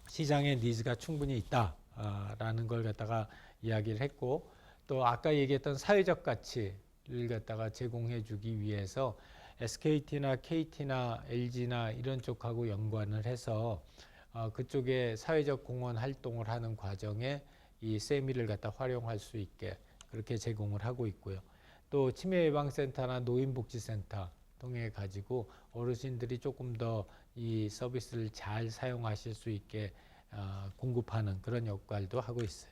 시장의 니즈가 충분히 있다라는 걸 갖다가 이야기를 했고 또 아까 얘기했던 사회적 가치를 갖다가 제공해 주기 위해서 SKT나 KT나 LG나 이런 쪽하고 연관을 해서 그쪽에 사회적 공헌 활동을 하는 과정에 이 세미를 갖다 활용할 수 있게 그렇게 제공을 하고 있고요. 또 치매예방센터나 노인복지센터 통해 가지고 어르신들이 조금 더 이 서비스를 잘 사용하실 수 있게 공급하는 그런 역할도 하고 있어요.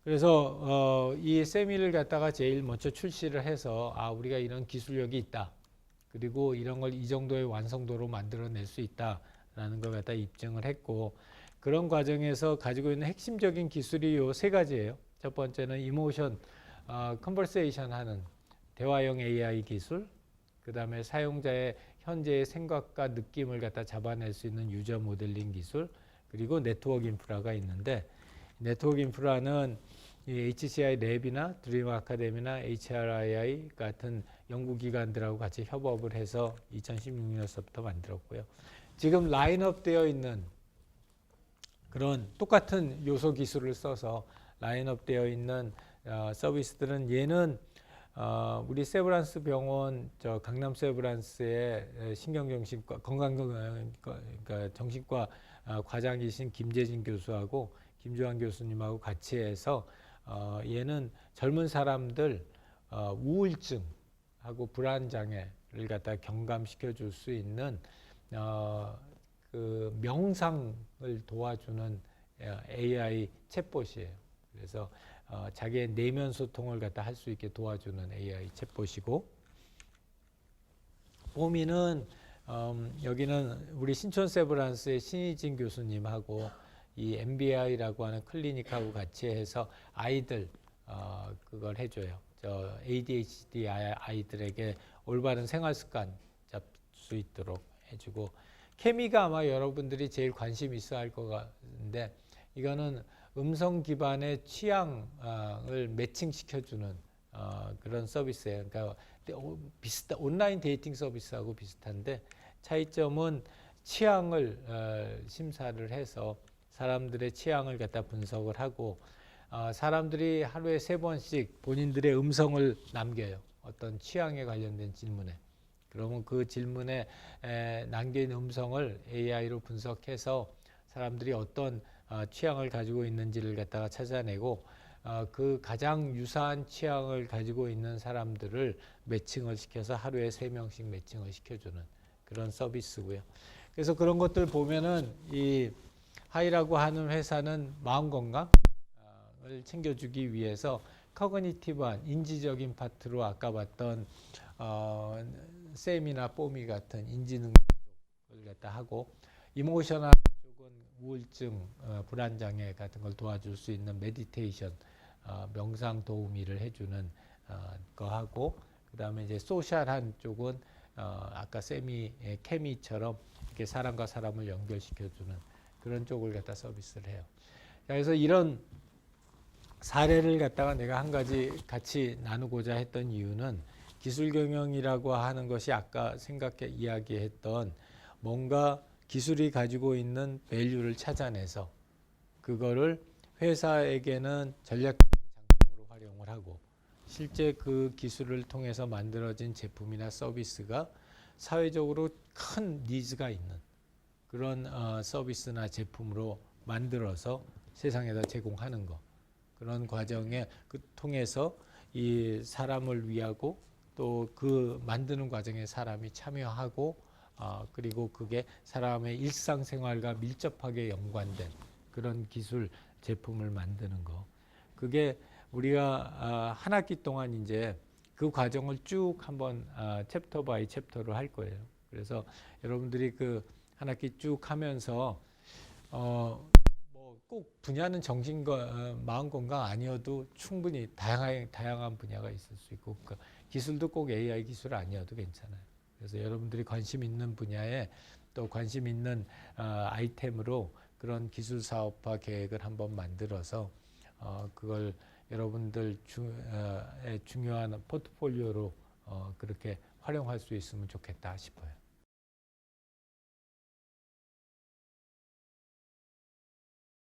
그래서 이 세미를 갖다가 제일 먼저 출시를 해서 우리가 이런 기술력이 있다. 그리고 이런 걸 이 정도의 완성도로 만들어낼 수 있다라는 걸 갖다 입증을 했고 그런 과정에서 가지고 있는 핵심적인 기술이 요 세 가지예요. 첫 번째는 이모션 컨버세이션 하는 대화형 AI 기술, 그 다음에 사용자의 현재의 생각과 느낌을 갖다 잡아낼 수 있는 유저 모델링 기술, 그리고 네트워크 인프라가 있는데, 네트워크 인프라는 이 HCI 랩이나 드림 아카데미나 HRII 같은 연구기관들하고 같이 협업을 해서 2016년서부터 만들었고요. 지금 라인업 되어 있는 그런 똑같은 요소 기술을 써서 라인업 되어 있는 서비스들은, 얘는 우리 세브란스 병원 강남 세브란스의 신경정신과 그러니까 정신과 과장이신 김재진 교수하고 김주환 교수님하고 같이 해서 얘는 젊은 사람들 우울증하고 불안 장애를 갖다 경감시켜 줄 수 있는 그 명상을 도와주는 AI 챗봇이에요. 그래서 자기의 내면 소통을 갖다 할 수 있게 도와주는 AI 챗봇이고, 뽀미는 여기는 우리 신촌 세브란스의 신희진 교수님하고 이 MBI라고 하는 클리닉하고 같이 해서 아이들 그걸 해줘요. 저 ADHD 아이들에게 올바른 생활 습관 잡을 수 있도록 해주고, 케미가 아마 여러분들이 제일 관심 있어 할 것 같은데, 이거는 음성 기반의 취향을 매칭시켜주는 그런 서비스예요. 그러니까 온라인 데이팅 서비스하고 비슷한데, 차이점은 취향을 심사를 해서 사람들의 취향을 갖다 분석을 하고, 사람들이 하루에 3번씩 본인들의 음성을 남겨요. 어떤 취향에 관련된 질문에. 그러면 그 질문에 남긴 음성을 AI로 분석해서 사람들이 어떤 취향을 가지고 있는지를 갖다가 찾아내고, 그 가장 유사한 취향을 가지고 있는 사람들을 매칭을 시켜서 하루에 3명씩 매칭을 시켜주는 그런 서비스고요. 그래서 그런 것들 보면은 이 하이라고 하는 회사는 마음 건강을 챙겨주기 위해서 커그니티브한 인지적인 파트로 아까 봤던 쌤이나 뽀미 같은 인지능력 쪽을 갖다 하고, 이모셔널 쪽은 우울증, 불안장애 같은 걸 도와줄 수 있는 메디테이션, 명상 도우미를 해주는 거 하고, 그 다음에 이제 소셜한 쪽은 아까 쌤이 케미처럼 이렇게 사람과 사람을 연결시켜주는 그런 쪽을 갖다 서비스를 해요. 그래서 이런 사례를 갖다가 내가 한 가지 같이 나누고자 했던 이유는, 기술 경영이라고 하는 것이 아까 이야기했던 뭔가 기술이 가지고 있는 밸류를 찾아내서 그거를 회사에게는 전략적인 장점으로 활용을 하고, 실제 그 기술을 통해서 만들어진 제품이나 서비스가 사회적으로 큰 니즈가 있는 그런 서비스나 제품으로 만들어서 세상에다 제공하는 것, 그런 과정에 통해서 이 사람을 위하고 또 그 만드는 과정에 사람이 참여하고, 그리고 그게 사람의 일상생활과 밀접하게 연관된 그런 기술 제품을 만드는 거, 그게 우리가 한 학기 동안 이제 그 과정을 쭉 한번 챕터 바이 챕터로 할 거예요. 그래서 여러분들이 그 한 학기 쭉 하면서 뭐 꼭 분야는 정신과 마음 건강 아니어도 충분히 다양한 분야가 있을 수 있고, 그러니까 기술도 꼭 AI 기술 아니어도 괜찮아요. 그래서 여러분들이 관심 있는 분야에 또 관심 있는 아이템으로 그런 기술 사업화 계획을 한번 만들어서 그걸 여러분들 중요한 포트폴리오로 그렇게 활용할 수 있으면 좋겠다 싶어요.